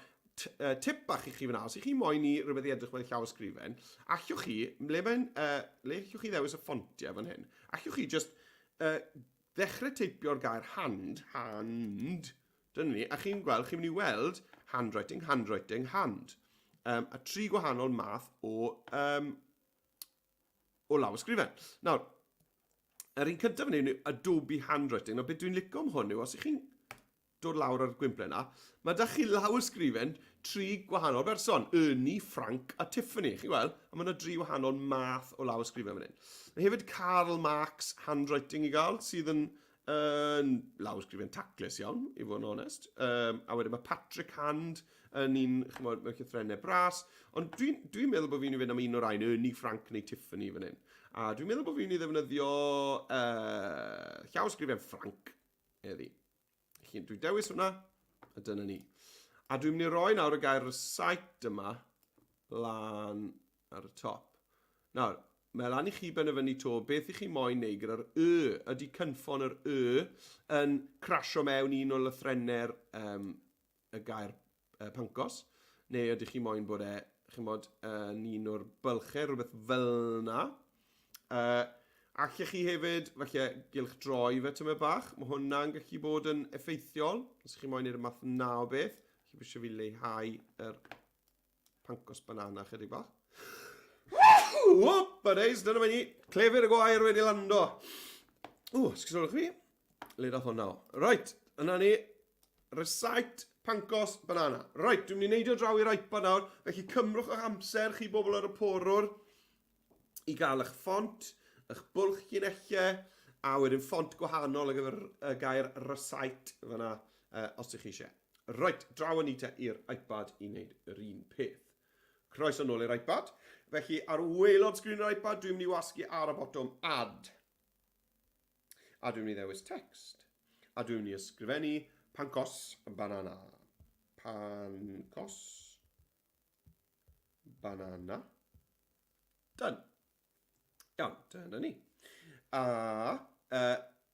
tip bach i chi fyna, os ych chi moyn i rhywbeth i edrych fel llawysgrifen, allwch chi, le allwch chi ddewis y ffontiau fan hyn, allwch chi just ddechrau teipio'r gair hand, dyna ni, a chi'n gweld, chi'n mynd i weld handwriting, hand. A 3 gwahanol math o lawysgrifen. Nawr, yr un cyntaf fan hyn yw Adobe Handwriting. Nawr, beth dwi'n licio am hwn yw, os ych chi'n dod lawr ar gwymplau yna, mae da chi lawysgrifen 3 gwahanol berson, Ernie, Frank a Tiffany, chi gweld? A mae yna 3 wahanol math o lawysgrifen fan hyn. Mae hefyd Karl Marx handwriting i gael, sydd yn lawysgrifen taclus iawn, i fod yn onest. A wedyn mae Patrick Hand yn un, chymod, mewn llythrenau bras. Ond dwi'n meddwl bod fi'n ei fynd am un o'r ein, Ernie, Frank neu Tiffany fan hyn. A dwi'n meddwl bod fi'n ei ddefnyddio llawysgrifen Frank heddi. Dwi'n dewis hwnna, a dyna ni. A dwi'n mynd i roi nawr y gair recite yma lan ar y top. Nawr, mae lan i chi benderfynu to, beth i chi moyn neud gyda'r ydy cynffon yr yn crasio mewn un o lythrennau'r y gair pancos, neu ydych chi moyn bod chymod, yn un o'r bylchau, rhywbeth fel yna. Allech chi hefyd, falle, gylch droi fe tyma bach. Mae hwnna'n gallu bod yn effeithiol. Os chi moyn i'r math na o beth. Chi bwysio fi leihau yr pancos banana chydig bach. Whoop, buddies, dyna fe ni. Clefyr y gwair wedi lando. Sgwydolwch fi. Le dath hwnna o. Right, yna ni. Recite pancos banana. Right, dwi'n mynd i neidio draw i'r iPad nawr. Felly cymrwch eich amser chi bobl ar y porwr i gael eich ffont, eich bwlch ginellau, a wedyn ffont gwahanol ar gyfer y gair recite fyna os ydych chi eisiau. Right, draw yn ni te i'r iPad i wneud yr un peth. Croeso nôl i'r iPad. Felly, ar waelod sgrin yr iPad, dwi'n mynd i wasgu ar y botwm add. A dwi'n mynd i ddewis text. A dwi'n mynd i ysgrifennu pancos banana. Pancos banana. Done. Iawn, dyna ni. A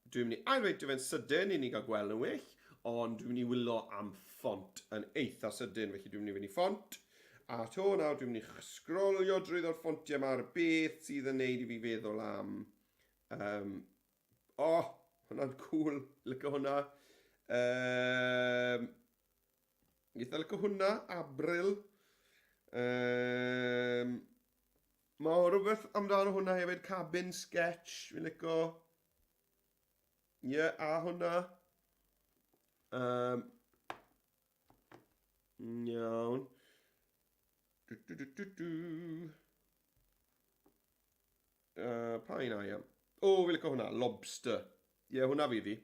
dwi'n mynd i ailweithio fe'n sydyn i ni gael gweld yn well, ond dwi'n mynd i wylo am ffont yn eitha sydyn, felly dwi'n mynd i fynd i ffont. A to nawr, dwi'n mynd i sgrolio drwy'r ffontiau yma ar beth sydd yn neud i fi feddwl am... hwnna'n cool, lyco hwnna. Eitha lyco hwnna, Abril. Mae rhywbeth amdano hwnna hefyd, cabin sketch, fi'n lyco. A hwnna. Iawn. Pa un ai am? Fi'n lyco hwnna, lobster. Hwnna fi di.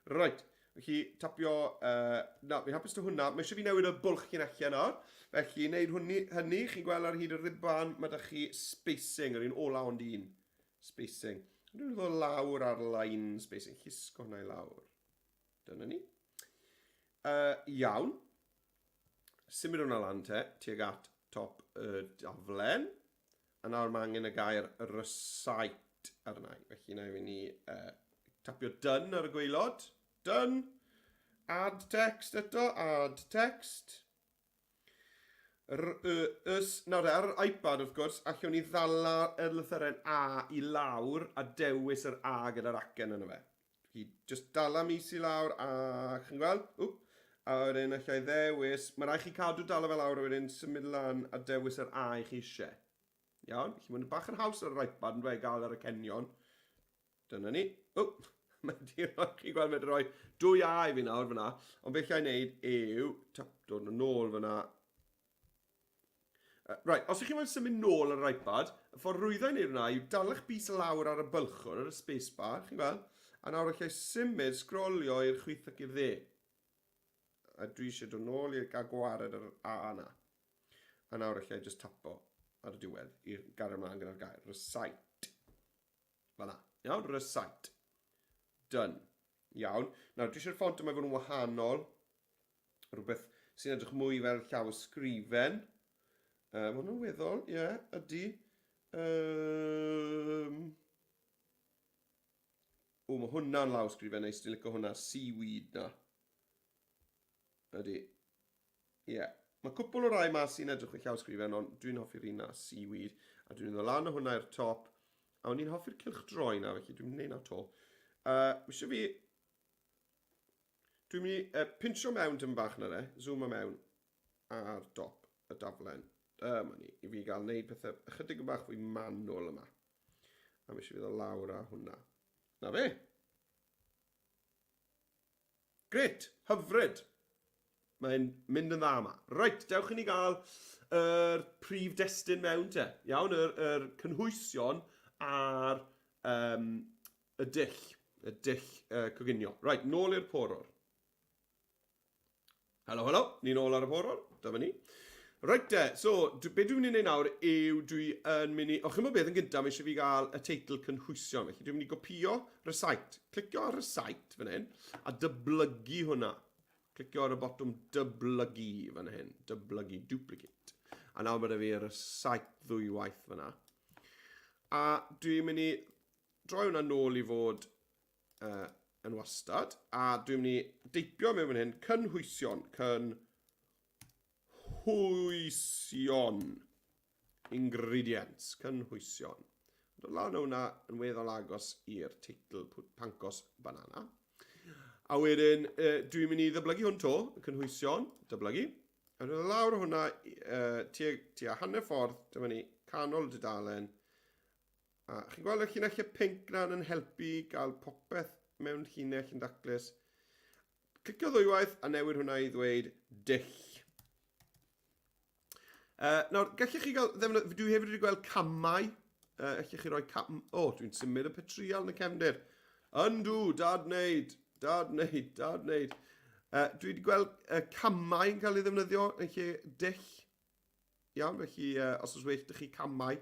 Right, felly tapio... fi'n hapus to hwnna. Mae eisiau fi newid y bwlch ginellau nawr. Felly, wneud hynny, chi'n gweld ar hyd y ribban, mae da chi spacing, yr un ola ond un. Spacing. Dwi'n ddod lawr ar line spacing. Llusgo hwnna i lawr. Dyna ni. Iawn. Symud hwnna lan te, tuag at top y daflen. A nawr mae angen y gair recite ar yna. Felly na i fi ni tapio done ar y gwaelod. Done. Add text eto. Add text. Nawr ar yr iPad wrth gwrs, allwn ni ddala y lythyren A i lawr a dewis yr A gyda'r acen yna fe. Felly, just dala mis i lawr a chi'n gweld? A wedyn allai ddewis, mae rai chi cadw dala fe lawr a wedyn symud lan a dewis yr A i chi eisiau. Iawn, felly mae'n bach yn haws ar yr iPad yn fe gael ar y cenion. Dyna ni. Chi'n gweld mae'n rhoi 2 A i fi nawr fyna, ond beth allai wneud yw, dod yn ôl fyna. Right, os ych chi'n mynd symud nôl ar yr iPad, y ffordd rwyddo i wneud hwnna yw dalach bus lawr ar y bylchwr, ar y spacebar, chi'n gweld? A nawr allai symud, sgrolio i'r chwyth ac i'r dde. A dwi eisiau dod nôl i'r gael gwared yr A yna. A nawr allai just tapo ar y diwedd i'r gair ymlaen gyda'r gair. Recite. Fanna. Iawn, recite. Done. Iawn. Nawr, dwi eisiau'r ffont yma fod yn wahanol. Rhywbeth sy'n edrych mwy fel llawysgrifen. Mae hwnna'n weddol, ydy. Mae hwnna'n lawysgrifen neis, dwi'n licio hwnna, seaweed na. Ydy. Mae cwpl o rai ma sy'n edrych y llawysgrifen, ond dwi'n hoffi'r un na, seaweed. A dwi'n ddod lan o hwnna i'r top. A o'n i'n hoffi'r cylch droi na, felly dwi'n mynd i wneud na to. Eisiau fi... Dwi'n mynd i pinsio mewn dim bach na zoom mewn ar top y daflen. Yma ni, i fi gael wneud pethau ychydig yn bach fwy manwl yma. A mi eisiau fi ddod lawr a hwnna. Na fe. Gret, hyfryd. Mae'n mynd yn dda yma. Reit, dewch i ni gael yr prif destun mewn te. Iawn, yr cynhwysion a'r y dull coginio. Reit, nôl i'r poror. Helo, ni nôl ar y poror, dyma ni. Reit te, so, be dwi'n mynd i wneud nawr yw dwi yn mynd i... O, chi'n meddwl beth yn gyntaf, mae eisiau fi gael y teitl cynhwysion. Felly dwi'n mynd i gopio recite. Clicio ar recite fan hyn, a dyblygu hwnna. Clicio ar y botwm dyblygu fan hyn. Dyblygu, duplicate. A nawr mae fi recite ddwywaith fan'na. A dwi'n mynd i droi hwnna nôl i fod yn wastad. A dwi'n mynd i deipio mewn fan hyn, cynhwysion. Cynhwysion. Ingredients. Cynhwysion. Dwi'n lawn hwnna yn weddol agos i'r teitl pancos banana. A wedyn, dwi'n mynd i ddyblygu hwn to, y cynhwysion, dyblygu. A dwi'n lawr hwnna tua hanner ffordd, dyma ni, canol y dudalen. A chi'n gweld y llinellau pink na'n yn helpu gael popeth mewn llinell yn daclus. Clicio ddwywaith a newid hwnna i ddweud dull. Nawr, gallech chi gael, dwi hefyd wedi gweld camau. Gallech chi roi dwi'n symud y petrial yn y cefndir. Yndw, dad wneud. Dad wneud. Dwi wedi gweld camau yn cael ei ddefnyddio yn lle dull. Iawn, felly os oes well chi camau,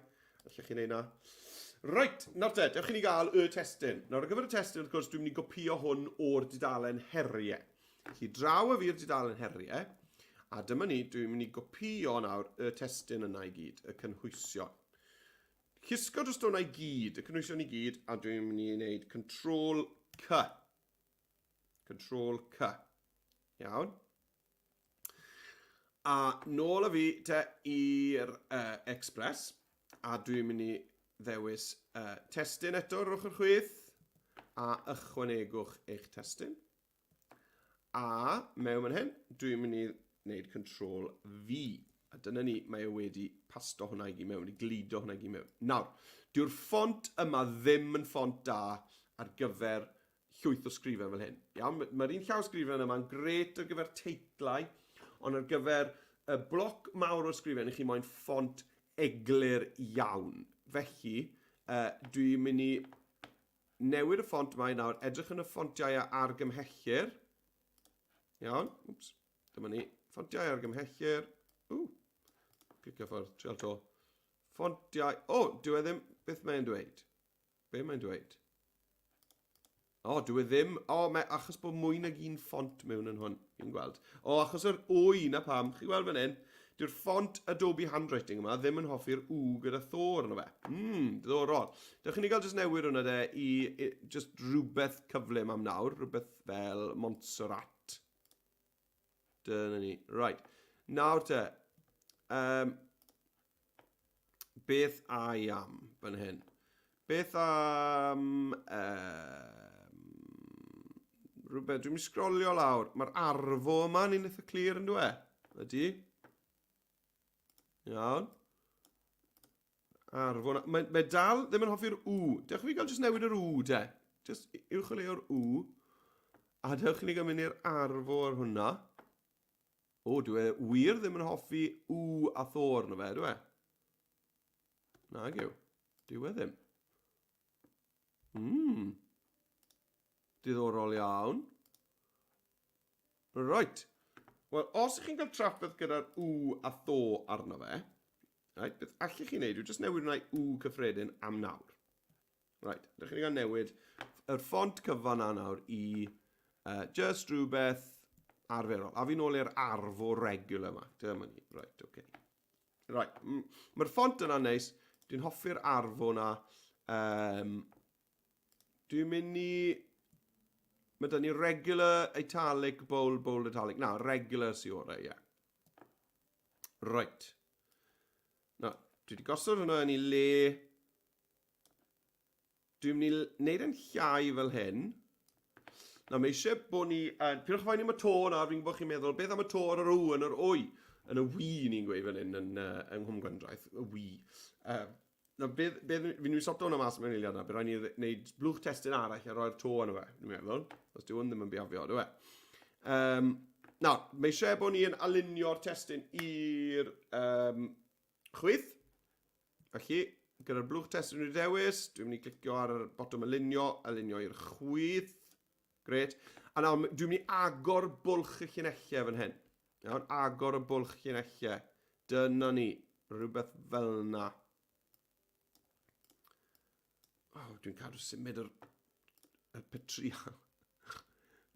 allech chi wneud na. Reit, nawr te, dewch i ni gael y testyn. Nawr, ar gyfer y testyn, wrth gwrs, dwi'n mynd i gopio hwn o'r dudalen heriau. Felly, draw y fi'r dudalen heriau, a dyma ni, dwi'n mynd i gopio nawr y testyn yna i gyd, y cynhwysion. Llusgo dros hwnna i gyd, y cynhwysion i gyd, a dwi'n mynd i wneud Ctrl-C. Ctrl-C. Iawn. A nôl â fi te i'r Express, a dwi'n mynd i ddewis testyn eto, rwch yr chwith, a ychwanegwch eich testyn. A mewn fan hyn, dwi'n mynd i wneud Ctrl-V. A dyna ni, mae e wedi pasto hwnna i gyd mewn, i glido hwnna i gyd mewn. Nawr, dyw'r ffont yma ddim yn ffont da ar gyfer llwyth o sgrifen fel hyn. Iawn, mae'r un llaw sgrifen yma'n gret ar gyfer teitlau, ond ar gyfer y bloc mawr o'r sgrifen, chi moyn ffont eglur iawn. Felly, dwi'n mynd i newid y ffont yma i nawr, edrych yn y ffontiau argymhellyr. Iawn, dyma ni, ffontiau argymhellyr. Clicio ffordd, trial to. Ffontiau, dwi ddim, beth mae'n dweud? Be mae'n dweud? Dwi ddim, achos bod mwy nag un ffont mewn yn hwn, fi'n gweld. Achos yr o'i na pam, chi gweld fan hyn, dyw'r ffont Adobe Handwriting yma ddim yn hoffi'r gyda thor yna fe. Diddorol. Dewch i ni gael jyst newid hwnna de i just rhywbeth cyflym am nawr, rhywbeth fel Montserrat. Dyna ni. Right. Nawr te, beth I am fan hyn? Beth am... rhywbeth, dwi'n mynd i sgrolio lawr. Mae'r arfo yma ni'n eitha clir yn dwi? Ydy? Iawn. Arfo yna. Mae dal ddim yn hoffi'r Dewch i fi gael jyst newid yr de. Jyst uwch o le o'r A dewch i ni gael mynd i'r arfo ar hwnna. Dwi wir ddim yn hoffi a thor na fe, dwi? Nag yw. Dwi ddim. Diddorol iawn. Right. Wel, os ych chi'n cael trafferth gyda'r a tho arno fe, right, beth allech chi'n neud, yw jyst newid hwnna i cyffredin am nawr. Right, ydych chi'n cael newid yr ffont cyfan na nawr i just rhywbeth arferol. A fi nôl i'r arfo regular yma. Dyma ni. Right, okay. Right, mae'r ffont yna'n neis. Dwi'n hoffi'r arfo yna. Dwi'n mynd i... Mae da ni regular, italic, bold, bold, italic. Na, regular sy'n orau, ie. Right. Na, dwi wedi gosod hwnna yn ei le. Dwi'n mynd i wneud yn llai fel hyn. Na, mae eisiau bod ni... Pyrwch fain am y to na, fi'n gwybod chi'n meddwl, beth am y to ar yr yn yr o'i? Yn y ni'n gweud fel hyn yn Nghwm Gwendraeth, y wi. Na, fi'n mynd i sorto hwnna mas mewn eiliad na, bydd rhaid ni wneud blwch testyn arall a roi'r to yna fe, dwi'n meddwl. Os dyw hwn ddim yn biafio, dwi e? Nawr, mae eisiau bod ni'n alunio'r testyn i'r chwith. Felly, gyda'r blwch testyn wedi'i dewis, dwi'n mynd i clicio ar y botwm alunio i'r chwith. Gret. A nawr, dwi'n mynd i agor bwlch y llunellau fan hyn. Iawn, agor y bwlch llunellau. Dyna ni, rhywbeth fel yna. Dwi'n cadw symud y petriol.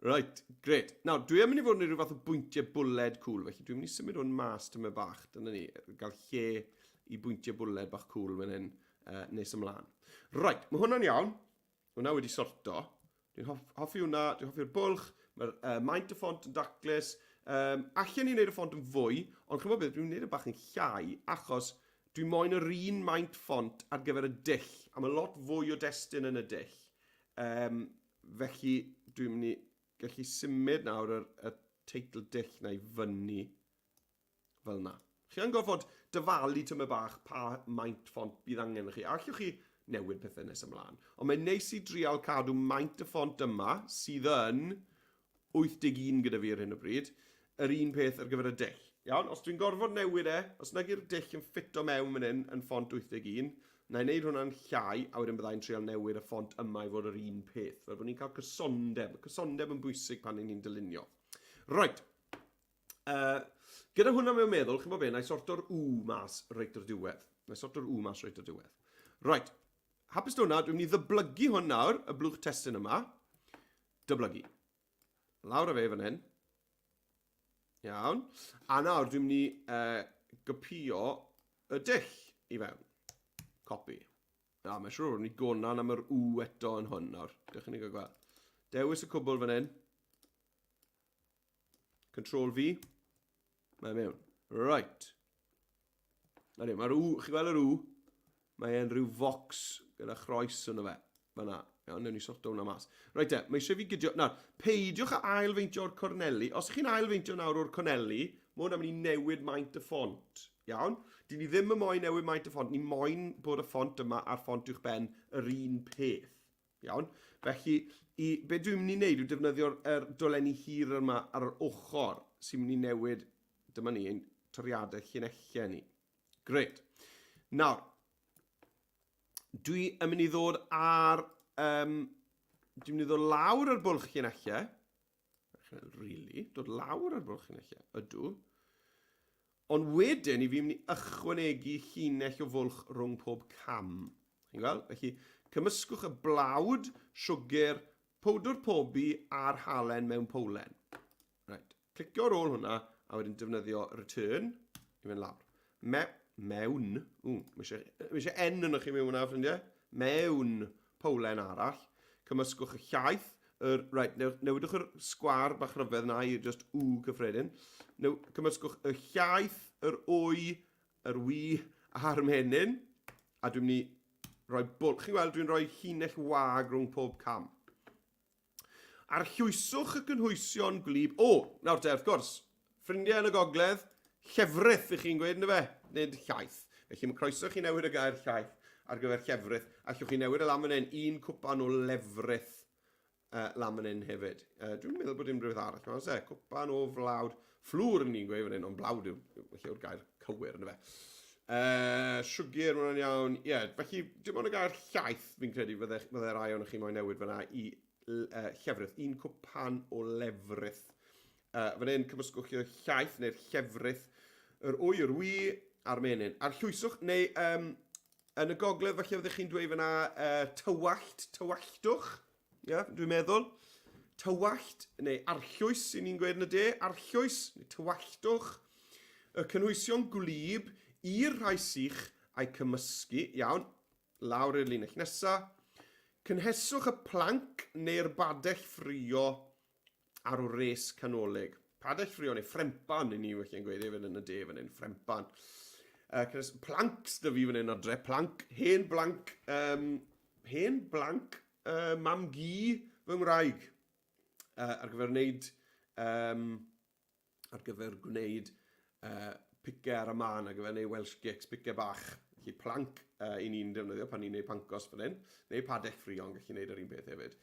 Right, gret. Nawr, dwi'n mynd i fod yn rhyw fath o bwyntiau bwled cwl, felly dwi'n mynd i symud hwn mas tyma bach. Dyna ni, gael lle i bwyntiau bwled bach cwl fan hyn nes ymlaen. Right, mae hwnna'n iawn. Hwna wedi sorto. Dwi'n hoffi hwnna, dwi'n hoffi'r bwlch. Mae'r maint y ffont yn daclus. Allan ni'n neud y ffont yn fwy, ond chi'n meddwl dwi'n neud y bach yn llai, achos dwi'n moyn yr un maint ffont ar gyfer y dull, a mae lot fwy o destun yn y dull. Felly dwi'n mynd i gallu symud nawr y teitl dull na i fyny fel yna. Chi'n gorfod dyfalu tyma bach pa maint ffont bydd angen i chi. A allwch chi newid pethau nes ymlaen. Ond mae'n neis i drial cadw maint y ffont yma, sydd yn 81 gyda fi ar hyn o bryd, yr un peth ar gyfer y dull. Iawn, os dwi'n gorfod newid os nag yw'r dull yn ffito mewn fan hyn yn ffont 81, na i wneud hwnna'n llai, a wedyn byddai'n trial newid y ffont yma i fod yr un peth. Fel bod ni'n cael cysondeb. Cysondeb yn bwysig pan ni'n dylunio. Right. Gyda hwnna mewn meddwl, chi'n bod be, na i sorto'r mas reit o'r diwedd. Right. Hapus hwnna, dwi'n mynd i ddyblygu hwn nawr, y blwch testyn yma. Dyblygu. Lawr o fe fan hyn. Iawn. A nawr dwi'n mynd i gopio y dull i fewn. Copi. Mae'n siŵr bod ni gonan am yr eto yn hwn nawr. Dewch i ni gael gweld. Dewis y cwbl fan hyn. Control V. Mae'n mewn. Right. Mae'r chi'n gweld yr mae'n rhyw fox gyda chroes yn y fe. Fyna. Iawn, newn ni sorto hwnna mas. Right, mae eisiau fi gydio. Nawr, peidiwch a ailfeintio o'r corneli. Os chi'n ailfeintio nawr o'r corneli, mae hwnna'n mynd i newid maint y ffont. Iawn? Dyn ni ddim yn moyn newid maint y ffont. Ni moyn bod y ffont yma a'r ffont uwch ben yr un peth. Iawn? Felly, be dwi'n mynd i wneud yw defnyddio'r dolenni hir yma ar yr ochr sy'n mynd i newid, dyma ni, ein toriadau llunellau ni. Gret. Nawr, dwi yn mynd i ddod ar dwi'n mynd i ddod lawr ar bwlch llunellau. Really, dod lawr ar bwlch llunellau. Ydw. Ond wedyn i fi mynd i ychwanegu llinell o fwlch rhwng pob cam. Chi'n gweld? Felly, cymysgwch y blawd, siwgr, powdr pobi a'r halen mewn powlen. Right. Clicio ar ôl hwnna, a wedyn defnyddio return i fynd lawr. Mewn. Mae eisiau N yn chi mewn hwnna, ffrindiau. Mewn powlen arall. Cymysgwch y llaeth. Newidwch yr sgwar bach rhyfedd na i just cyffredin. Cymysgwch y llaeth, yr yr wy a'r menyn. A dwi'n mynd i roi bwlch. Chi'n gweld, dwi'n rhoi llinell wag rhwng pob cam. Arllwyswch y cynhwysion gwlyb. Nawr te, wrth gwrs. Ffrindiau yn y gogledd, llefrith i chi'n gweud, yna fe? Nid llaeth. Felly mae croeso chi newid y gair llaeth ar gyfer llefrith. Allwch chi newid y lamin un cwpan o lefrith lamin hefyd. Dwi'n meddwl bod dim rhywbeth arall. Cwpan o flawd. Fflwr yn ni'n gweud fan hyn, ond blawd yw'r gair cywir yna fe. Siwgr, mae'n iawn. Felly, dim ond y gair llaeth fi'n credu fydde rai o'n chi moyn newid fyna i llefrith. Un cwpan o lefrith. Fan hyn, cymysgwch i'r llaeth neu'r llefrith. Yr wy a'r menyn. A'r llwyswch, neu yn y gogledd, falle fyddech chi'n dweud fyna tywalltwch. Dwi'n meddwl. Tywallt, neu arllwys, sy'n ni'n gweud yn y de. Arllwys, neu tywalltwch. Y cynhwysion gwlyb i'r rhai sych a'i cymysgu. Iawn, lawr i'r linell nesaf. Cynheswch y planc neu'r badell ffrio ar wres canolig. Badell ffrio neu ffrempan, ni felly'n gweud efo yn y de fan hyn, ffrempan. Plancs dy fi fan hyn adre, planc, hen blanc, mam gi fy ngwraig. Ar gyfer gwneud picau ar y man, ar gyfer gwneud Welsh Gicks, picau bach. Felly planc i ni'n defnyddio pan ni'n gwneud pancos fan hyn, neu padell ffrio yn gallu gwneud yr un beth hefyd.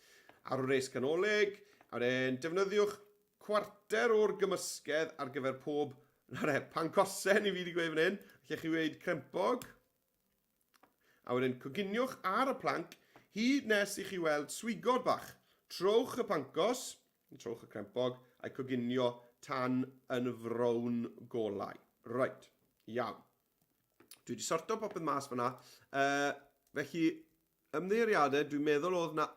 Ar wres canolig, a wedyn defnyddiwch cwarter o'r gymysgedd ar gyfer pob pancosen i fi wedi gweud fan hyn. Allech chi weid crempog. A wedyn coginiwch ar y planc hyd nes i chi weld swigod bach. Trowch y pancos, trowch y crempog, a'i coginio tan yn frown golau. Right, iawn. Dwi wedi sorto popeth mas fyna. Felly, ymddeiriadau, dwi'n meddwl oedd na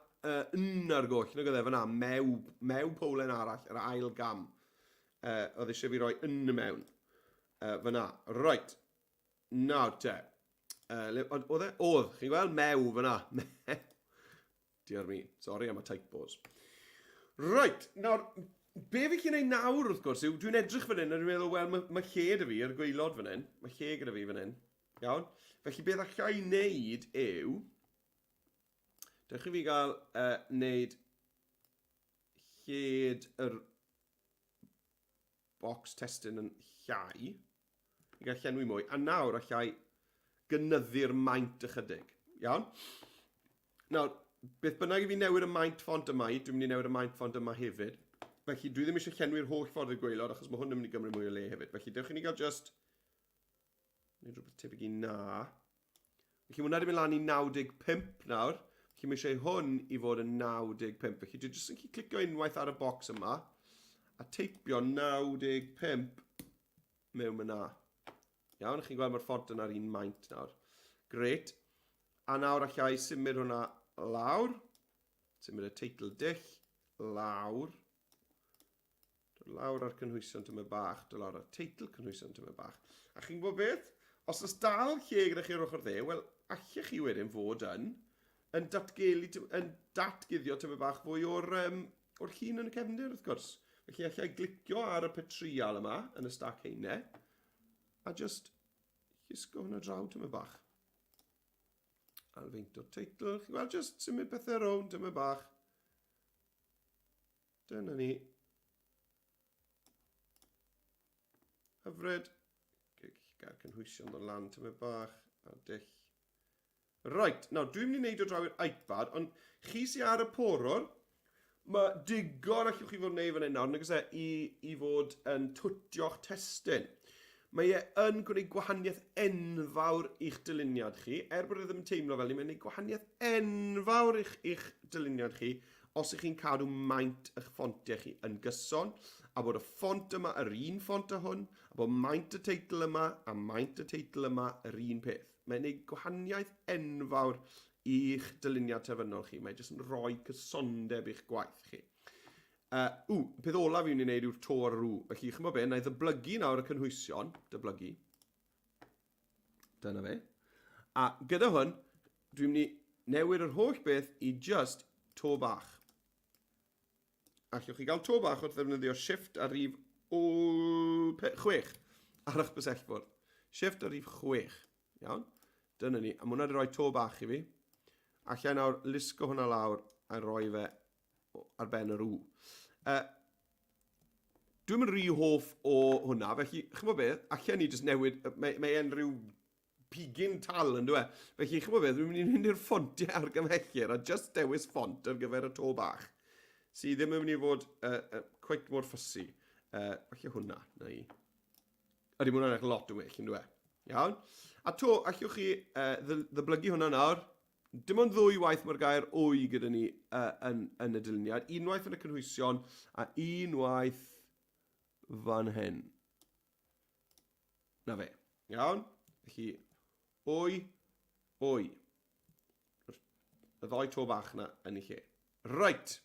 ar goll, nag oedd e fyna, mew powlen arall, yr ail gam. Oedd eisiau fi roi yn y mewn. Fyna, right. Nawr te. Oedd e? Oedd, chi'n gweld mew fyna. Diar mi, sori am y typos. Right, nawr, be fi chi'n ei nawr wrth gwrs yw, dwi'n edrych fan hyn a dwi'n meddwl, wel, mae lle gyda fi ar y gwaelod fan hyn. Mae lle gyda fi fan hyn. Iawn? Felly beth allai i wneud yw, dewch i fi gael wneud lled yr bocs testyn yn llai, i gael llenwi mwy, a nawr allai gynyddu'r maint ychydig. Iawn? Nawr, beth bynnag i fi newid y maint ffont yma, dwi'n mynd i newid y maint ffont yma hefyd. Felly dwi ddim eisiau llenwi'r holl ffordd i'r gwaelod, achos mae hwn yn mynd i gymryd mwy o le hefyd. Felly dewch i ni gael just, nid rhywbeth tebyg i na. Felly hwnna wedi mynd lan i 95 nawr. Felly mae eisiau hwn i fod yn 95. Felly dwi jyst yn clicio unwaith ar y bocs yma, a teipio 95 mewn yna. Iawn, chi'n gweld mae'r ffont yna'r un maint nawr. Gret. A nawr allai symud hwnna lawr. Symud y teitl dull lawr. Lawr ar cynhwysion tyma bach, lawr ar teitl cynhwysion tyma bach. A chi'n gwybod beth? Os oes dal lle gyda chi'r ochr dde, wel, allech chi wedyn fod yn datguddio tyma bach fwy o'r llun yn y cefndir, wrth gwrs. Felly allai glicio ar y petrial yma, yn y stac heinau, a just llusgo hwnna draw tyma bach. Alfeint o'r teitl, chi'n gweld, just symud pethau rownd tyma bach. Dyna ni. Hyfryd. Gael cynhwysion o'r lan tyma bach. A dull. Right, nawr dwi'n mynd i wneud o draw i'r iPad, ond chi sy'n ar y porwr, mae digon allwch chi fod yn gwneud fan hyn nawr, nag oes i fod yn twtio'ch testyn. Mae e yn gwneud gwahaniaeth enfawr i'ch dyluniad chi, bod e ddim yn teimlo fel ni, mae'n gwneud gwahaniaeth enfawr i'ch dyluniad chi, os ych chi'n cadw maint eich ffontiau chi yn gyson, a bod y ffont yma yr un ffont â hwn, a bod maint y teitl yma a maint y teitl yma yr un peth. Mae'n gwneud gwahaniaeth enfawr i'ch dyluniad terfynol chi. Mae'n jyst yn rhoi cysondeb i'ch gwaith chi. Peth olaf fi'n wneud yw'r to ar rw. Felly, chi'n gwybod be, na i ddyblygu nawr y cynhwysion. Dyblygu. Dyna fe. A gyda hwn, dwi'n mynd i newid yr holl beth i just to bach. Allwch chi gael to bach wrth ddefnyddio shift a rhif 6 ar eich bysellfwrdd. Shift a rhif 6. Iawn? Dyna ni. A hwnna wedi rhoi to bach i fi. Allai nawr lusgo hwnna lawr a rhoi fe ar ben yr w. Dwi'n mynd rhy hoff o hwnna, felly, chi'n gwybod beth, allai ni jyst newid, mae e'n rhyw pigyn tal yn dweud. Felly, chi'n gwybod beth, dwi'n mynd i wneud i'r ffontiau ar gymhelliad a just dewis ffont ar gyfer y to bach. Sydd ddim yn mynd i fod cweit mor ffysi. Felly hwnna, na i. Ydy hwnna'n eich lot o well, yn dweud. Iawn? A to, allwch chi ddyblygu hwnna nawr. Dim ond ddwy waith mae'r gair wy gyda ni yn y dyluniad. Unwaith yn y cynhwysion a unwaith fan hyn. Na fe. Iawn? Felly, wy. Y ddoi to bach na yn ei lle. Right.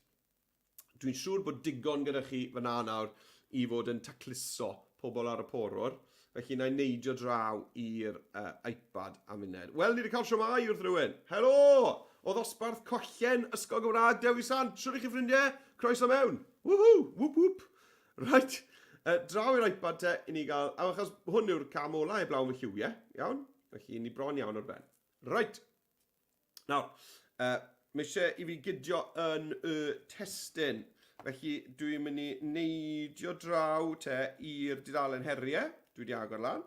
Dwi'n siŵr bod digon gyda chi fyna nawr i fod yn tacluso pobl ar y porwr. Felly na i neidio draw i'r iPad am uned. Wel, ni wedi cael siomai wrth rhywun. Helo! O ddosbarth collen Ysgol Gymraeg Dewi Sant. Siwr i chi ffrindiau? Croeso mewn. Woohoo! Whoop whoop. Right. Draw i'r iPad te i ni gael... Achos hwn yw'r cam ola e blawn fy lliwiau. Iawn? Felly ni bron iawn o'r ben. Right. Nawr, mae eisiau i fi gydio yn y testyn. Felly dwi'n mynd i neidio draw te i'r dudalen heriau. Dwi wedi agor lan.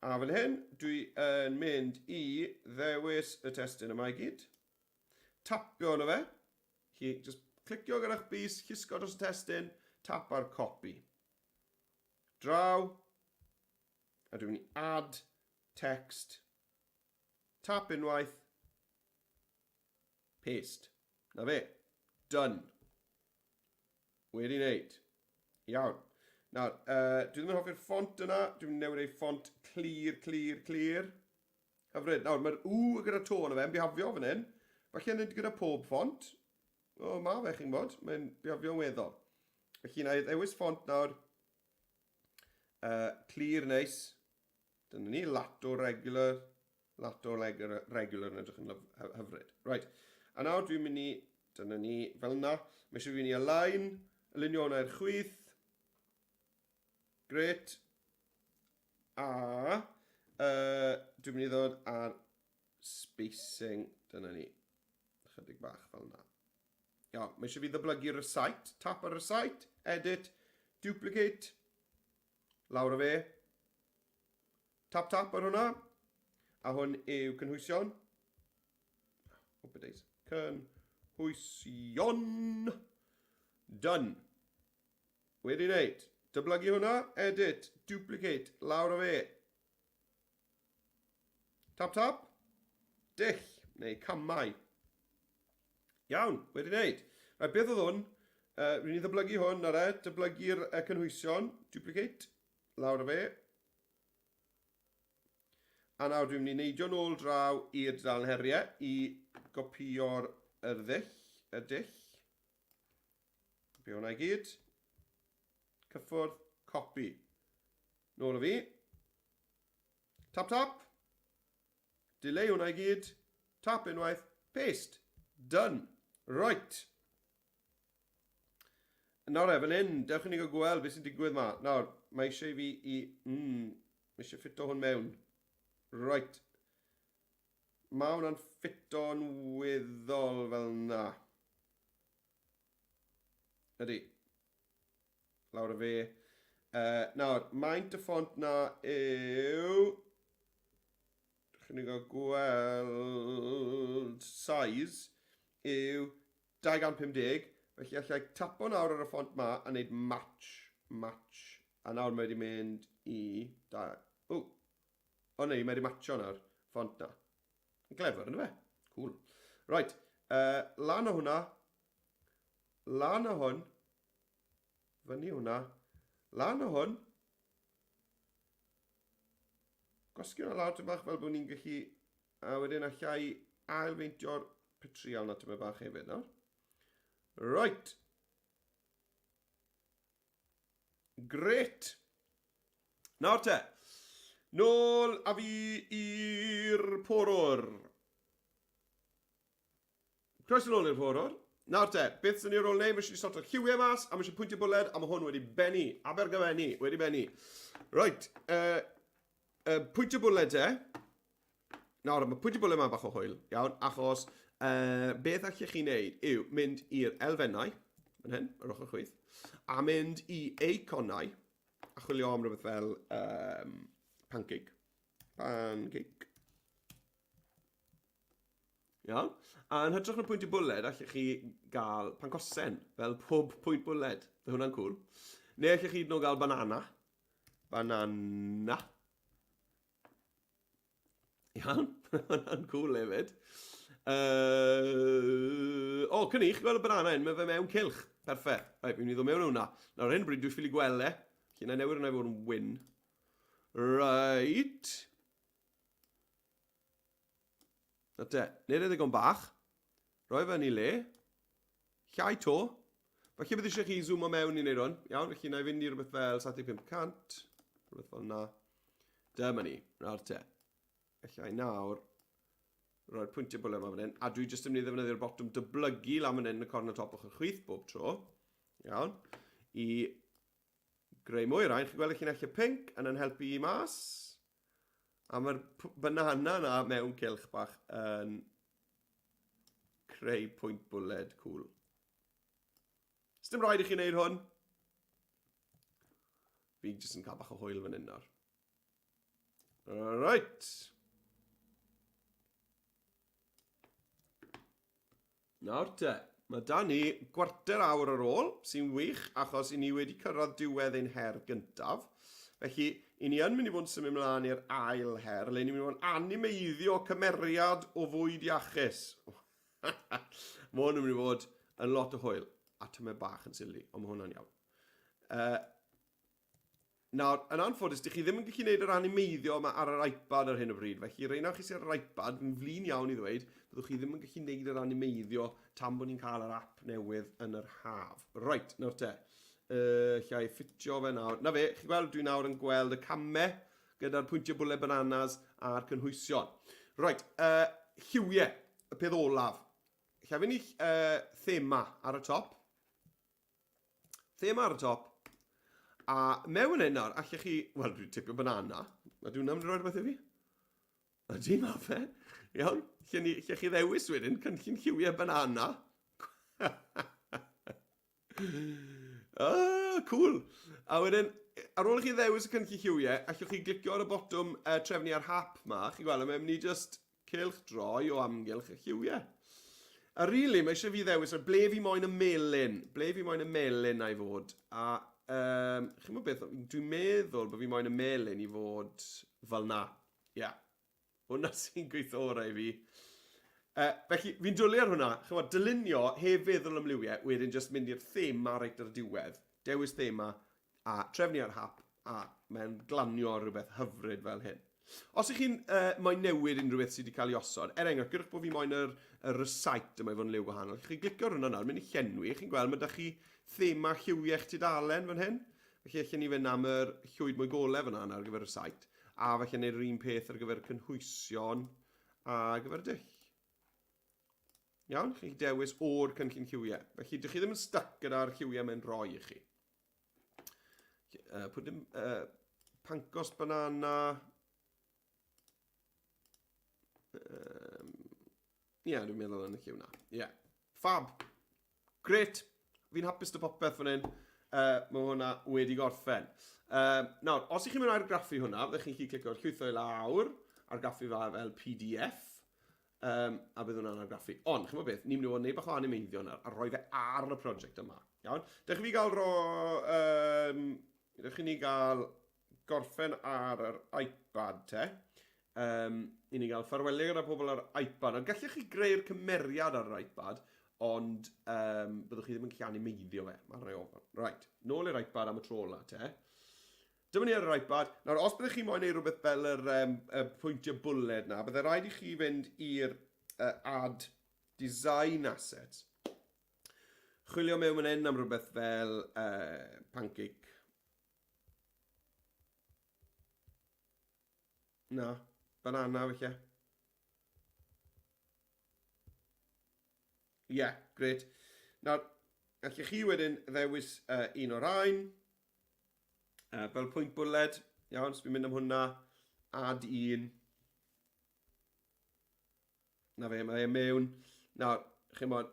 A fel hyn, dwi yn mynd i ddewis y testyn yma i gyd. Tapio yno fe. Just clicio gyda'ch bus, llusgo dros y testyn. tap ar copy. Draw, a dwi'n mynd i add text, tap unwaith, paste. Na fe, done. Wedi wneud. Iawn. Nawr, dwi ddim yn hoffi'r ffont yna, dwi'n newid ei ffont clir. Hyfryd. Nawr, mae'r w gyda to yna fe, yn bihafio fan hyn. Falle nid gyda pob ffont. O, ma fe chi'n bod, mae'n bihafio'n weddol. Felly na i ddewis ffont nawr. Clir neis. Dyna ni, lato regular. Lato regular yn edrych yn hyfryd. Right. A nawr dwi'n mynd i, dyna ni, fel yna. Mae eisiau fi ni align, alinio hwnna i'r chwith. Gret. A dwi'n mynd i ddod ar spacing, dyna ni. Chydig bach fel yna. Iawn, mae eisiau fi ddyblygu'r recite. Tap ar recite, edit, duplicate. Lawr o fe. Tap ar hwnna. A hwn yw cynhwysion. Hope it is. Cynhwysion. Done. Wedi wneud. Dyblygu hwnna. Edit. Duplicate. Lawr o fe. Tap. Dill. Neu camau. Iawn. Wedi wneud. Beth oedd hwn? Rwy'n i ddyblygu hwn ar e. Dyblygu'r cynhwysion. Duplicate. Lawr o fe. A nawr dwi'n mynd i neidio nôl draw i'r dudalen heriau i gopio'r dill. Copio hwnna i gyd. Cyffwrdd, copy. Nôl o fi. Tap. Delay hwnna i gyd. Tap unwaith. Paste. Done. Right. Nawr fan hyn, dewch i ni gael gweld beth sy'n digwydd yma. Nawr, mae eisiau fi i... mae eisiau ffito hwn mewn. Right. Mae hwnna'n ffito'n weddol fel yna. Ydy. Lawr o fe. Nawr, maint y ffont na yw... Dych chi'n gael gweld... Size yw 250. Felly allai tapo nawr ar y ffont ma a wneud match. A nawr mae wedi mynd i... O nei, mae wedi matcho nawr, ffont na. Glefer, yna fe? Cool. Right, lan o hwnna, lan o hwn, fyny hwnna, lan o hwn, gosgi hwnna lawr bach fel bod ni'n gallu, a wedyn allai ailfeintio'r petrial na tyma bach hefyd nawr. Right. Great. Nawr te. Nôl a fi i'r porwr. Croeso nôl i'r porwr. Nawr te, beth sy'n ni'r ôl neu? Mae eisiau sort o'r lliwiau mas, a mae eisiau pwyntio bwled, a mae hwn wedi benni. Abergavenni, wedi benni. Right, pwyntio bwled te. Nawr, mae pwyntio bwled yma bach o hwyl, iawn, achos beth allech chi wneud yw mynd i'r elfennau, fan hyn, yr ochr chwith, a mynd i eiconau, a chwilio am rhywbeth fel... Pancake. Iawn. A yn hytrach na pwynt i bwled, allech chi gael pancosen, fel pob pwynt bwled. Fe hwnna'n cool. Neu allech chi no gael banana. Iawn. Hwnna'n cool hefyd. Cynnig, chi gweld y banana hyn, mae fe mewn cilch. Perffaith. Right, fi'n mynd i ddod mewn hwnna. Nawr hyn bryd, dwi'n ffili gweld e. Felly na newid yna i fod yn wyn. Right. Na te, nid edrych o'n bach. Roi fe yn ei le. Llai to. Falle bydd eisiau chi zoomo mewn i wneud hwn. Iawn, felly na i fynd i rhywbeth fel 7500. Rhywbeth fel na. Dyma ni. Nawr te. Llai nawr. Roi'r pwyntiau bwle yma fan hyn. A dwi jyst yn mynd i ddefnyddio'r botwm dyblygu lan fan hyn yn y corn y top o'ch chwith bob tro. Iawn. I greu mwy rhain. Chi'n gweld eich chi'n eich pink yn helpu i mas. A mae'r banana na mewn cilch bach yn creu pwynt bwled cool. Sdim rhaid i chi wneud hwn. Fi jyst yn cael bach o hwyl fan hyn nawr. Alright. Nawr te, Mae da ni gwarter awr ar ôl, sy'n wych, achos i ni wedi cyrraedd diwedd ein her gyntaf. Felly, i ni yn mynd i fod yn symud mlaen i'r ail her, le ni'n mynd i fod yn animeiddio cymeriad o fwyd iachus. Mae hwn yn mynd i fod yn lot o hwyl, a tymed bach yn sili, ond mae hwnna'n iawn. Nawr, yn anffodus, dych chi ddim yn gallu gwneud yr animeiddio yma ar yr iPad ar hyn o bryd. Felly, reina chi sy'n ar yr iPad, yn flin iawn i ddweud, byddwch chi ddim yn gallu gwneud yr animeiddio tan bod ni'n cael yr app newydd yn yr haf. Right, nawr te. Llai ffitio fe nawr. Na fe, chi gweld, dwi nawr yn gweld y camau gyda'r pwyntiau bwle bananas a'r cynhwysion. Right, lliwiau, y peth olaf. Lla fe ni thema ar y top. Thema ar y top. A mewn hyn nawr, allech chi, wel, dwi'n tipio banana. A dwi'n mynd i roi rhywbeth i fi? A di ma fe? Iawn, allech chi ddewis wedyn, cynllun lliwiau banana. Cool. A wedyn, ar ôl i chi ddewis y cynllun lliwiau, allwch chi glicio ar y botwm trefnu ar hap ma. Chi'n gweld, mae'n mynd i just cylch droi o amgylch y lliwiau. A rili, mae eisiau fi ddewis ar ble fi moyn y melyn. Ble fi moyn y melyn na i fod. A chi'n mwyn beth, dwi'n meddwl bod fi moyn y melyn i fod fel na. Ia. Hwna sy'n gweithio orau i fi. Felly, fi'n dwlu ar hwnna. Chi'n mwyn, dylunio heb feddwl am liwiau, wedyn just mynd i'r thema reit ar y diwedd. Dewis thema, a trefnu ar hap, a mae'n glanio rhywbeth hyfryd fel hyn. Os ych chi'n moyn newid unrhyw beth sydd wedi cael ei osod, enghraifft, gyrwch bod fi moyn yr recite yma i fod yn liw gwahanol. Chi'n glicio ar hwnna nawr, mynd i llenwi, chi'n gweld, mae da chi thema lliwiau eich tudalen fan hyn. Felly allan ni fynd am yr llwyd mwy golef yna ar gyfer y site. A felly wneud yr un peth ar gyfer cynhwysion a gyfer dyll. Iawn, chi'n dewis o'r cynllun lliwiau. Felly, dych chi ddim yn stuck gyda'r lliwiau mae'n rhoi i chi. Pwydym pancos banana. Ie, dwi'n meddwl yn y lliw na. Ie. Fab. Gret. Fi'n hapus dy popeth fan hyn. Mae hwnna wedi gorffen. Nawr, os ych chi'n mynd argraffu hwnna, fyddech chi'n clicio llwytho i lawr, argraffu fel PDF, a bydd hwnna'n argraffu. Ond, chi'n meddwl beth, ni'n mynd i fod yn neud bach o animeiddio yna, a rhoi fe ar y prosiect yma. Iawn? Dych chi ni gael gorffen ar yr iPad te. I ni gael ffarwelio gyda pobl ar iPad. Ond gallech chi greu'r cymeriad ar yr iPad, ond byddwch chi ddim yn gallu animeiddio fe. Mae'n rhai ofn. Right, nôl i'r iPad am y tro ola te. Dyma ni ar yr iPad. Nawr, os byddwch chi moyn neud rhywbeth fel y pwyntiau bwled na, byddai rhaid i chi fynd i'r add design assets. Chwilio mewn hyn am rhywbeth fel pancake. Na, banana felly. Ie, gred. Nawr, allech chi wedyn ddewis un o'r rhain. Fel pwynt bwled. Iawn, so fi'n mynd am hwnna. Add un. Na fe, mae e mewn. Nawr, chi'n modd,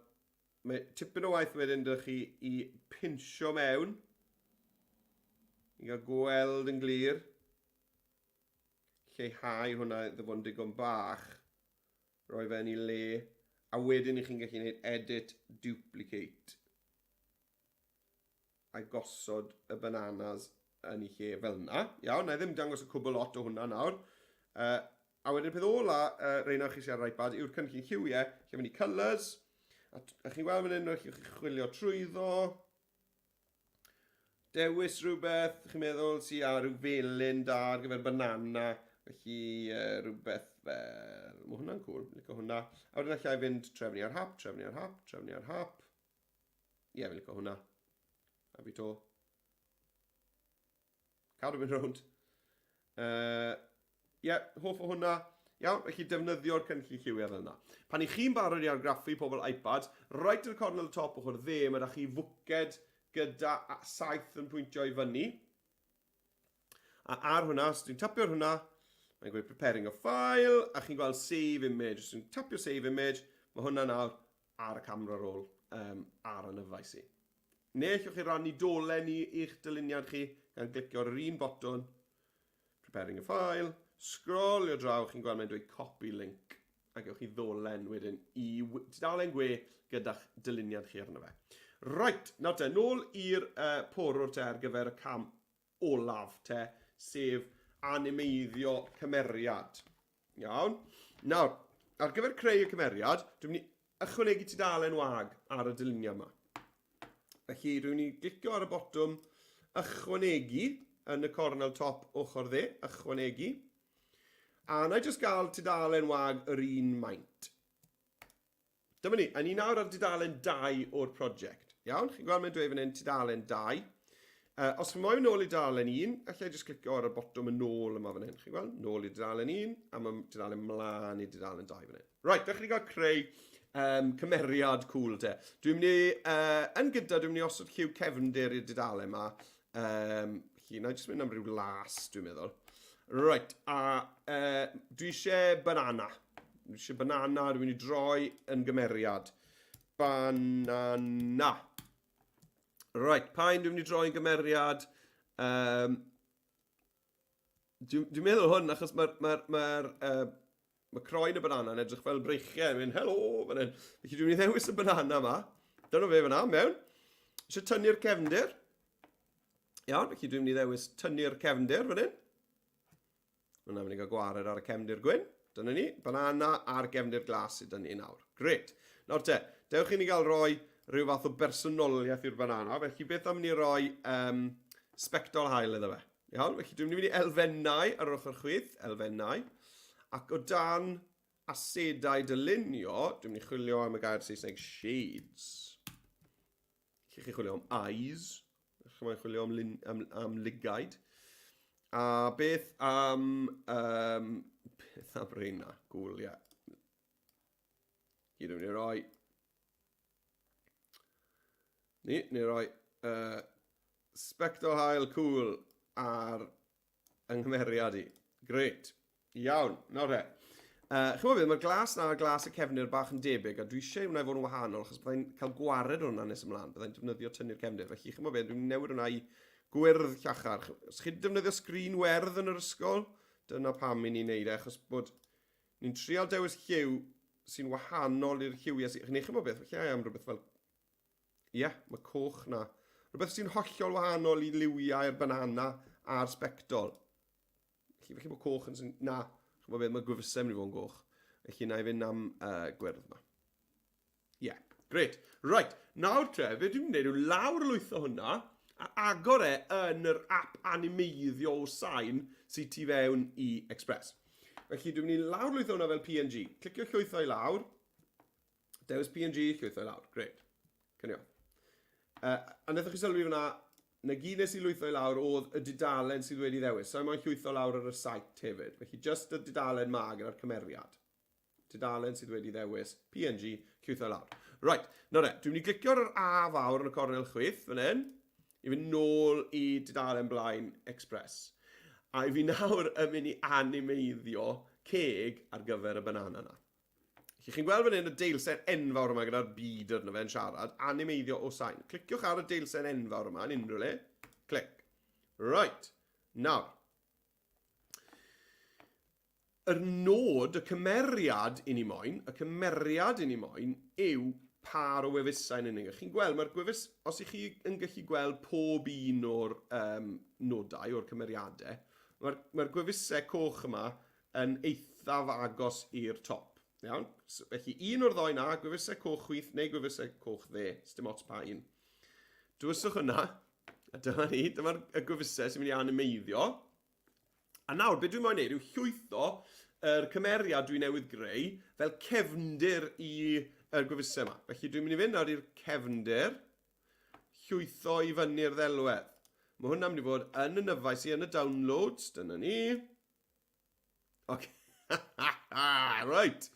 mae tipyn o waith wedyn dych chi i pinsio mewn. I gael gweld yn glir. Lleihau hwnna iddo fo'n digon bach. Rhoi fe yn ei le. A wedyn i chi'n gallu gwneud edit, duplicate. A gosod y bananas yn ei lle fel yna. Iawn, na i ddim dangos y cwbl lot o hwnna nawr. A wedyn peth ola, reina chi sy'n ar yr iPad, yw'r cynllun lliwiau, lle fynd i colours. A chi'n gweld fan hyn, chi'n chwilio trwyddo. Dewis rhywbeth, chi'n meddwl, sy'n ar rhyw felyn da ar gyfer banana. Felly rhywbeth fel... Mae hwnna'n cool, licio hwnna. A wedyn allai fynd trefnu ar hap, trefnu ar hap, trefnu ar hap. Ie, fi'n licio hwnna. A fi to. Cadw fynd rownd. Ie, hoff o hwnna. Iawn, felly defnyddio'r cynllun lliwiau fel yna. Pan i chi'n barod i argraffu pobl iPad, right ar y cornel y top ochr dde, mae da chi fwced gyda saith yn pwyntio i fyny. A ar hwnna, os dwi'n tapio'r hwnna, mae'n gweud preparing a file, a chi'n gweld save image. Os dwi'n tapio save image, mae hwnna nawr ar y camera roll ar y nyfais i. Neu allwch chi rannu dolen i i'ch dyluniad chi gan glicio ar yr un botwm, preparing a file, scrollio draw, chi'n gweld mae'n dweud copy link. a gewch chi ddolen wedyn i tudalen gwe gyda'ch dyluniad chi arno fe. Right, nawr te, nôl i'r porwr te ar gyfer y cam olaf te, sef animeiddio cymeriad. Iawn. Nawr, ar gyfer creu y cymeriad, dwi'n mynd i ychwanegu tudalen wag ar y dyluniad yma. Felly, dwi'n mynd i glicio ar y botwm ychwanegu yn y cornel top ochr dde, ychwanegu. A na i jyst gael tudalen wag yr un maint. Dyma ni, a ni nawr ar tudalen 2 o'r prosiect. Iawn, chi'n gweld mae'n dweud fan hyn tudalen 2. Os fy moyn nôl i tudalen 1, allai jyst clicio ar y botwm y nôl yma fan hyn. Chi'n gweld, nôl i tudalen 1, a mae tudalen mlaen i tudalen 2 fan hyn. Right, dechrau ni gael creu cymeriad cool te. Dwi'n mynd i, yn gyda, dwi'n mynd i osod lliw cefndir i'r tudalen yma. Na i jyst mynd am ryw las, dwi'n meddwl. Right, a dwi eisiau banana. Dwi eisiau banana, dwi'n mynd i droi yn gymeriad. Banana. Right, pa'n dwi'n mynd i droi yn gymeriad. Dwi'n meddwl hwn, achos mae'r croen y banana yn edrych fel breichiau. Dwi'n mynd, helo, fan hyn. Felly dwi'n mynd i ddewis y banana yma. Dyna fe fan'na, mewn. Eisiau tynnu'r cefndir. Iawn, felly dwi'n mynd i ddewis tynnu'r cefndir fan hyn. Hwna mynd i gael gwared ar y cefndir gwyn. Dyna ni, banana a'r cefndir glas sydd ni nawr. Gret. Nawr te, dewch i ni gael rhoi rhyw fath o bersonoliaeth i'r banana. Felly beth am ni roi sbectol hael iddo fe. Iawn, felly dwi'n mynd i elfennau ar ochr chwith, elfennau. Ac o dan asedau dylunio, dwi'n mynd i chwilio am y gair Saesneg shades. Chi chwilio am eyes. Chi'n chwilio am ligaid. A beth am reina, gŵl, ie. Dwi'n mynd i roi... Ni roi sbectol hael cool ar yngymeriad i. Gret. Iawn, nawr e. Chymod beth, mae'r glas na a glas y cefnir bach yn debyg, a dwi eisiau hwnna i fod yn wahanol, achos byddai'n cael gwared hwnna nes ymlaen, byddai'n defnyddio tynnu'r cefnir. Felly, chymod beth, dwi'n newid hwnna i gwyrdd llachar. Os chi'n defnyddio sgrîn werdd yn yr ysgol, dyna pam i ni'n neud e, achos bod ni'n trial dewis lliw sy'n wahanol i'r lliwiau sy'n... Chi'n chymod beth, felly am rhywbeth fel... Ie, mae coch na. Rhywbeth sy'n hollol wahanol i liwiau'r banana a'r sbectol. Felly bod coch yn sy'n... Na, chymod beth, mae gwefusau mynd i fod yn goch. Felly na i fynd am gwyrdd yma. Ie, gret. Right, nawr tre, fe dwi'n gwneud yw lawr lwyth o hwnna, a agor e yn yr app animeiddio o sain sydd tu fewn i Express. Felly dwi'n mynd i lawr lwyth o hwnna fel PNG. Clicio llwytho i lawr. Dewis PNG, llwytho i lawr. Gret. Cynio. A wnaethon chi sylwi fyna, na gyd nes i lwytho i lawr oedd y dudalen sydd wedi ddewis. So mae'n llwytho lawr ar y site hefyd. Felly just y dudalen ma gyda'r cymeriad. Dudalen sydd wedi ddewis PNG, llwytho i lawr. Right, nawr e, dwi'n mynd i glicio ar yr A fawr yn y cornel chwith, fan hyn, i fynd nôl i dudalen blaen Express. A i fi nawr yn mynd i animeiddio ceg ar gyfer y banana yna. Chi'n gweld fan hyn y deilsen enfawr yma gyda'r byd arno fe'n siarad, animeiddio o sain. Cliciwch ar y deilsen enfawr yma yn unrhyw le. Clic. Right. Nawr. Yr nod, y cymeriad i ni moyn, yw par o wefusau yn unig. Chi'n gweld, mae'r gwefus, os ych chi yn gallu gweld pob un o'r nodau, o'r cymeriadau, mae'r gwefusau coch yma yn eithaf agos i'r top. Iawn? Felly, un o'r ddoi na, gwefusau coch chwith neu gwefusau coch dde, sdim ots pa un. Dwyswch hwnna, a dyma'r gwefusau sy'n mynd i animeiddio. A nawr, beth dwi'n moyn neud yw llwytho yr cymeriad dwi'n newydd greu fel cefndir i'r gwefusau yma. Felly dwi'n mynd i fynd ar i'r cefndir, llwytho i fyny'r ddelwedd. Mae hwnna'n mynd i fod yn y nyfais i yn y downloads, dyna ni. Ok. Right.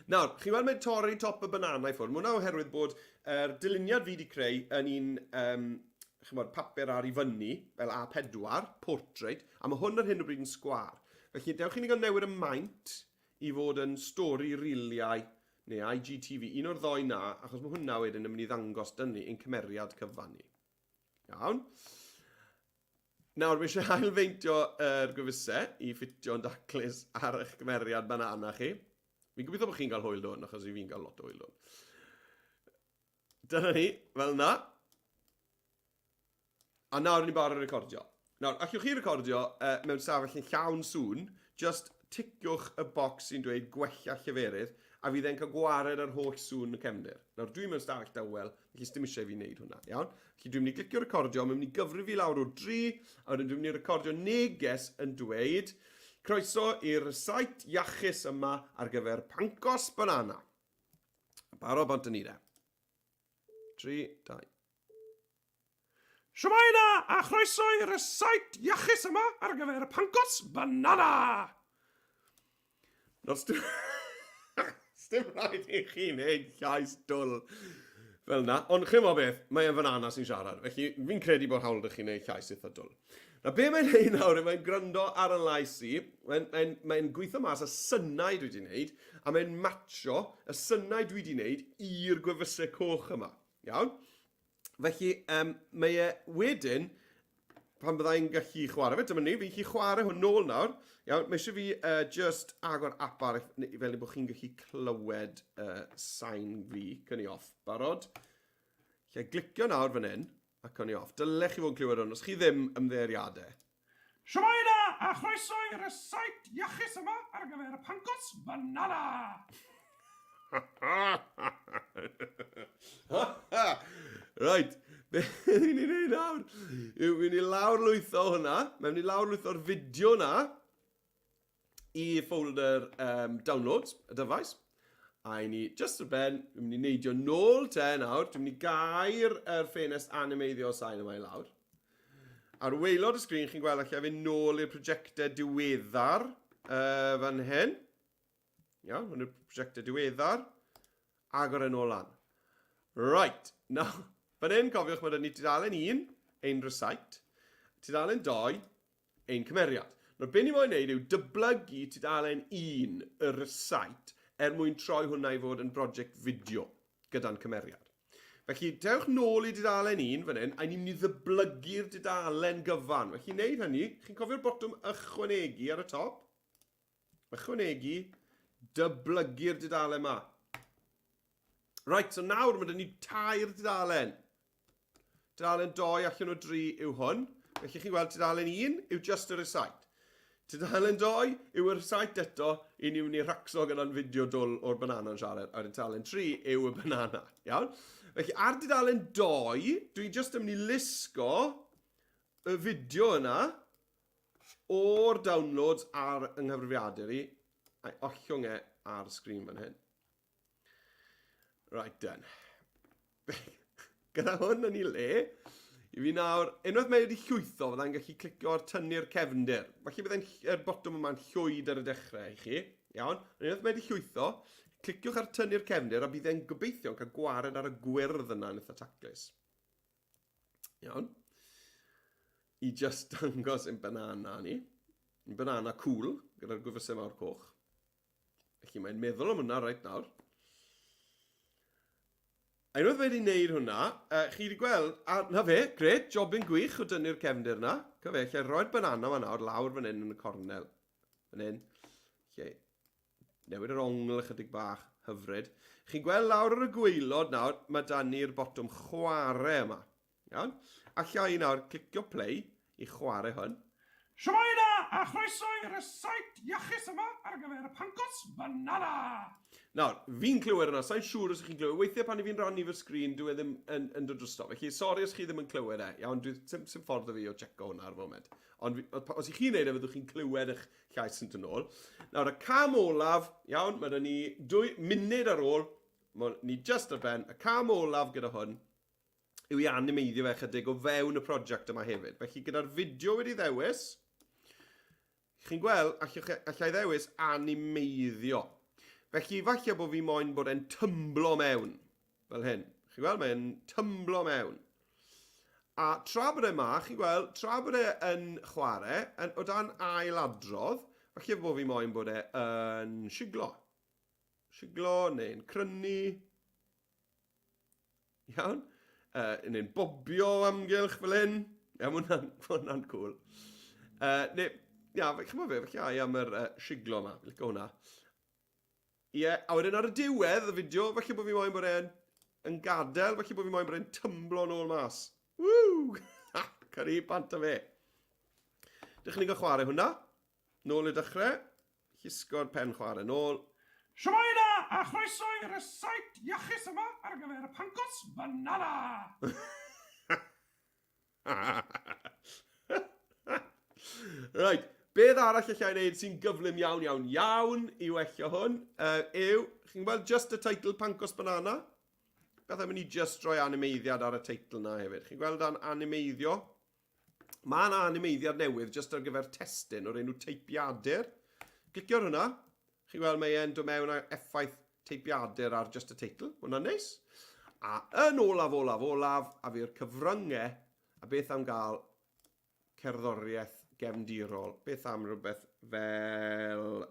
Nawr, chi'n gweld mae'n torri top y banana i ffwrdd. Mae hwnna oherwydd bod yr dyluniad fi wedi creu yn un papur ar i fyny, fel A4, portrait, a mae hwn ar hyn o bryd yn sgwar. Felly, dewch i ni gael newid y maint i fod yn stori riliau, neu IGTV, un o'r ddoi na, achos mae hwnna wedyn yn mynd i ddangos dynnu ein cymeriad cyfan ni. Iawn. Nawr, mi eisiau ailfeintio yr gwefusau i ffitio'n daclus ar eich cymeriad banana chi. Fi'n gobeithio bod chi'n cael hwyl dwn, achos i fi'n cael lot o hwyl dwn. Dyna ni, fel na. A nawr ni'n barod recordio. Nawr, allwch chi recordio mewn stafell yn llawn sŵn, just ticiwch y bocs sy'n dweud gwella lleferydd, a fydd e'n cael gwared ar holl sŵn y cefndir. Nawr, dwi'n mewn stafell dawel, felly sdim eisiau fi wneud hwnna, iawn? Felly dwi'n mynd i glicio recordio, mae'n mynd i gyfri fi lawr o 3, a wedyn dwi'n mynd i recordio neges yn dweud, croeso i'r site iachus yma ar gyfer pancos banana. Baro bont yn ni de. 3, 2. Siwmai na, a chroeso i'r site iachus yma ar gyfer pancos banana. Nos sdim rhaid i chi wneud llais dwl fel na. Ond chi'n mo beth, mae'n banana sy'n siarad. Felly fi'n credu bod hawl ydych chi'n wneud llais eitha dwl. Na be mae'n neud nawr, mae'n gwrando ar y lais i, mae'n gweithio mas y synnau dwi wedi wneud, a mae'n matcho y synnau dwi wedi wneud i'r gwefusau coch yma. Iawn? Felly, mae wedyn, pan byddai'n gallu chwarae fe, dyma ni, fi'n gallu chwarae hwn nôl nawr. Iawn, mae eisiau fi just agor apar fel bod chi'n gallu clywed sain fi, cynni off. Barod? Lle glicio nawr fan hyn, a cynni off. Dylech chi fod yn clywed hwn, os chi ddim ymddeiriadau. Siwmai na, a chroeso i'r site iachus yma ar gyfer y pancos banana. Right, be ni'n ei wneud nawr? Yw fi'n i lawr lwytho hwnna, mae'n i lawr lwytho'r fideo na i ffolder downloads, y dyfais. A i ni, just ar ben, fi'n mynd i neidio nôl te nawr, dwi'n mynd i gair yr ffenest animeiddio sain yma i lawr. Ar waelod y sgrin, chi'n gweld allai fynd nôl i'r prosiectau diweddar fan hyn. Iawn, hwn yw'r prosiectau diweddar. Agor yn ôl lan. Right, now, fan hyn cofiwch mae 'da ni tudalen 1, ein recite, tudalen 2, ein cymeriad. Nawr, be ni moyn wneud yw dyblygu tudalen 1, y recite, mwyn troi hwnna i fod yn brosiect fideo gyda'n cymeriad. Felly, dewch nôl i tudalen 1 fan hyn, a ni'n mynd i ddyblygu'r tudalen gyfan. Felly, wneud hynny, chi'n cofio'r botwm ychwanegu ar y top? Ychwanegu, dyblygu'r tudalen yma. Right, so nawr mae 'da ni 2 tudalen. Tudalen 2 allan o 3 yw hwn. Felly chi'n gweld tudalen 1 yw just y recite. Tudalen 2 yw y recite eto i ni mynd i rhacso gyda'n fideo dwl o'r banana yn siarad. A tudalen 3 yw y banana. Iawn? Felly ar tudalen 2, dwi just yn mynd i lusgo y fideo yna o'r downloads ar ynghyfrifiadur i a'i ollwng ar y sgrin fan hyn. Right, done. Gyda hwn yn ei le, i fi nawr, unwaith mae wedi llwytho, fyddai'n gallu clicio ar tynnu'r cefndir. Felly byddai'r botwm yma'n llwyd ar y dechrau i chi. Iawn? Unwaith mae wedi llwytho, cliciwch ar tynnu'r cefndir a byddai'n gobeithio cael gwared ar y gwyrdd yna yn eitha taclus. Iawn? I just dangos yn banana ni. Yn banana cool, gyda'r gwefusau mawr coch. Felly mae'n meddwl am hwnna reit nawr. A unwaith wedi wneud hwnna, chi wedi gweld, a na fe, gret, jobyn gwych o dynnu'r cefndir na. Cyfe, lle roi'r banana ma nawr lawr fan hyn yn y cornel. Fan hyn. Lle, newid yr ongl ychydig bach, hyfryd. Chi'n gweld lawr ar y gwaelod nawr, mae da ni'r botwm chwarae yma. Iawn? A llai nawr, clicio play i chwarae hwn. Siwmai na, a chroeso i'r site iachus yma ar gyfer y pancos banana. Nawr, fi'n clywed yna, sa'n siŵr os ych chi'n clywed. Weithiau pan i fi'n rannu fy'r sgrin, dwi ddim yn dod drosto. Felly, sori os chi ddim yn clywed Iawn, sy'n ffordd o fi o checo hwnna ar y foment. Ond os i chi'n neud fyddwch chi'n clywed eich llais yn dod nôl. Nawr, y cam olaf, iawn, mae 'da ni 2 munud ar ôl. Mae ni just ar ben. Y cam olaf gyda hwn yw i animeiddio fe chydig o fewn y prosiect yma hefyd. Felly, gyda'r fideo wedi ddewis, chi'n gweld, allai ddewis animeiddio. Felly, falle bod fi moyn bod e'n tymblo mewn, fel hyn. Chi'n gweld, mae'n tymblo mewn. A tra bod e yma, chi'n gweld, tra bod e'n chwarae, o dan ailadrodd, falle bod fi moyn bod e'n siglo. Siglo, neu'n crynu. Iawn? Neu'n bobio amgylch fel hyn. Ia, mae hwnna'n cool. Ia, chi'n gweld fe, felly am yr siglo yma, licio hwnna. Ie, a wedyn ar y diwedd y fideo, falle bod fi moyn bod e'n gadael, falle bod fi moyn bod e'n tymblo nôl mas. Woo! Cari bant a fe. Dych chi'n gael chwarae hwnna. Nôl i dechrau. Llusgo'r pen chwarae nôl. Siwmai na, a chroeso i'r site iachus yma ar gyfer y pancos banana. Right, beth arall allai wneud sy'n gyflym iawn i wella hwn yw, chi'n gweld just y teitl pancos banana? Beth am i ni just rhoi animeiddiad ar y teitl na hefyd. Chi'n gweld animeiddio? Mae yna animeiddiad newydd just ar gyfer testyn o'r enw teipiadur. Clicio hwnna. Chi'n gweld mae e'n dod mewn â effaith teipiadur ar just y teitl. Hwna'n neis. A yn olaf, a fi'r cyfryngau, a beth am gael cerddoriaeth gefndirol. Beth am rhywbeth fel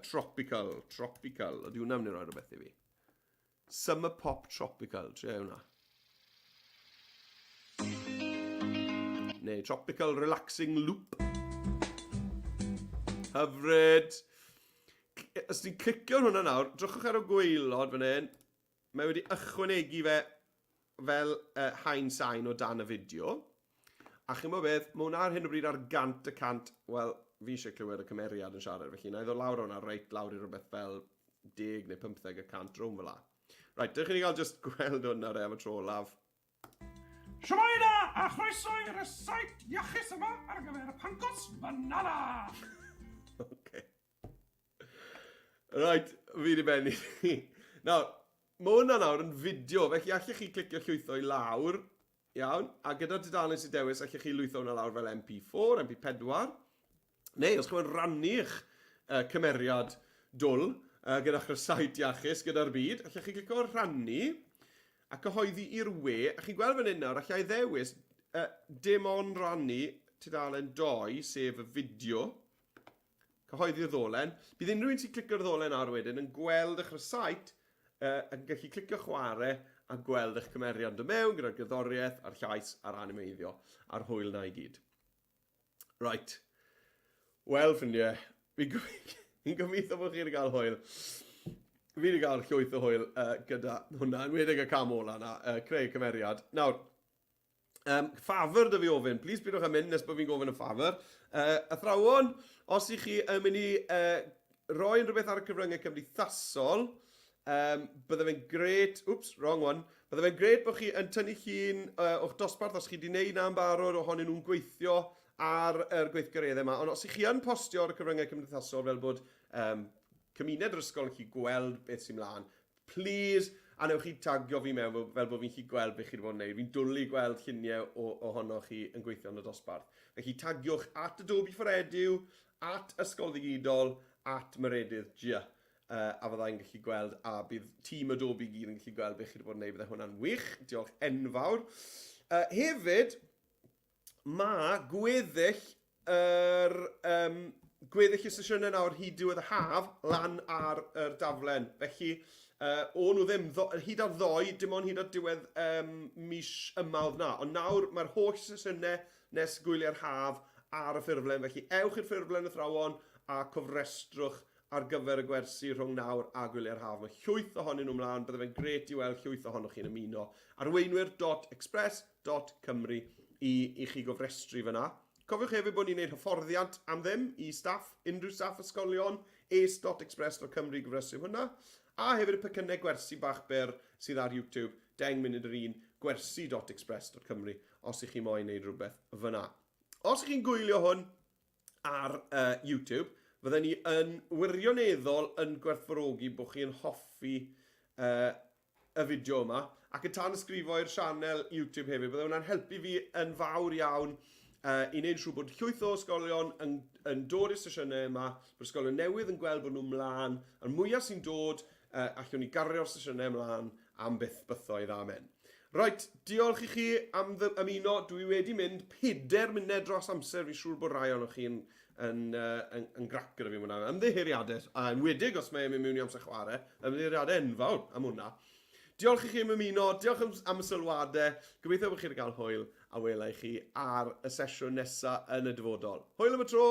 tropical. Ydy hwnna'n mynd i roi rhywbeth i fi. Summer pop tropical, tre hwnna. Neu tropical relaxing loop. Hyfryd. Os ni'n clicio hwnna nawr, drwchwch ar y gwaelod fan hyn. Mae wedi ychwanegu fe fel haen sain o dan y fideo. A chi'n bod beth, mae hwnna ar hyn o bryd ar 100%, wel, fi eisiau clywed y cymeriad yn siarad, felly na i ddod lawr hwnna reit lawr i rhywbeth fel 10 neu 15% rhwng fel la. Right, dych chi'n cael just gweld hwnna re am y tro olaf. Siwmai na, a chroeso i'r site iachus yma ar gyfer y pancos banana. Okay. Right, fi di benni. Nawr, mae hwnna nawr yn fideo, felly allech chi clicio llwytho i lawr, iawn, a gyda dudalen sy'n dewis allech chi lwytho hwnna lawr fel MP4, MP4, neu os chi'n rannu'ch cymeriad dwl gyda'ch yr site iachus gyda'r byd, allech chi clicio rhannu a cyhoeddi i'r we, a chi'n gweld fan hyn nawr, allai ddewis dim ond rannu tudalen 2, sef y fideo, cyhoeddi'r ddolen. Bydd unrhyw un sy'n clicio'r ddolen ar wedyn yn gweld eich site yn gallu clicio chwarae a gweld eich cymeriad yn mewn gyda'r gerddoriaeth, a'r llais, a'r animeiddio, a'r hwyl na i gyd. Right. Wel, ffrindiau, fi'n gobeithio bod chi wedi cael hwyl. Fi wedi cael llwyth o hwyl gyda hwnna, yn wedig y cam ola yna, creu cymeriad. Nawr, ffafr dy fi ofyn, plis bydwch am mynd nes bod fi'n gofyn y ffafr. Athrawon, os ych chi yn mynd i roi rhywbeth ar y cyfryngau cymdeithasol, bydde fe'n gret, bydde fe'n gret bod chi yn tynnu llun o'ch dosbarth os chi wedi gwneud na'n barod ohonyn nhw'n gweithio ar yr gweithgareddau yma. Ond os ych chi yn postio ar y cyfryngau cymdeithasol fel bod cymuned yr ysgol yn chi gweld beth sy'n mlaen, please, anewch chi tagio fi mewn fel bod fi'n chi gweld beth chi wedi bod yn gwneud. Fi'n dwlu gweld lluniau ohonoch chi yn gweithio yn y dosbarth. Felly tagiwch at Adobe Edu, at Ysgol Ddigidol, at Meredudd Jones. A fyddai'n gallu gweld, a bydd tîm Adobe gyd yn gallu gweld beth chi wedi bod yn gwneud, bydde hwnna'n wych, diolch enfawr. Hefyd, mae gweddill y sesiynau nawr hyd diwedd y haf lan ar yr daflen. Felly, o'n nhw ddim hyd ar ddoi, dim ond hyd ar diwedd mis yma oedd na. Ond nawr, mae'r holl sesiynau nes gwyliau'r haf ar y ffurflen. Felly, ewch i'r ffurflen athrawon a cofrestrwch ar gyfer y gwersi rhwng nawr a gwyliau'r haf. Mae llwyth ohonyn nhw mlaen, bydde fe'n gret i weld llwyth ohonoch chi'n ymuno. Arweinwyr.express.cymru i chi gofrestru fyna. Cofiwch hefyd bod ni'n gwneud hyfforddiant am ddim i staff, unrhyw staff ysgolion, ace.express.cymru i gofrestru hwnna. A hefyd y pecynnau gwersi bach byr sydd ar YouTube, 10 munud yr un, gwersi.express.cymru, os ych chi moyn wneud rhywbeth fyna. Os ych chi'n gwylio hwn ar YouTube, fydden ni yn wirioneddol yn gwerthfawrogi bod chi'n hoffi y fideo yma ac yn tanysgrifo'r sianel YouTube hefyd. Bydde hwnna'n helpu fi yn fawr iawn i wneud siŵr bod llwyth o ysgolion yn dod i'r sesiynau yma, bod ysgolion newydd yn gweld bod nhw'n mlaen, a'r mwyaf sy'n dod, allwn ni gario'r sesiynau mlaen am byth bythoedd amen. Right, diolch i chi am ymuno. Dwi wedi mynd 4 munud dros amser, fi siŵr bod rai o'n chi'n yn grac gyda fi hwnna. Ymddiheuriadau, a yn wedig os mae'n mynd mewn i amser chwarae, ymddiheuriadau enfawr am hwnna. Diolch i chi am ymuno, diolch am y sylwadau, gobeithio bod chi wedi cael hwyl, a welai chi ar y sesiwn nesaf yn y dyfodol. Hwyl am y tro!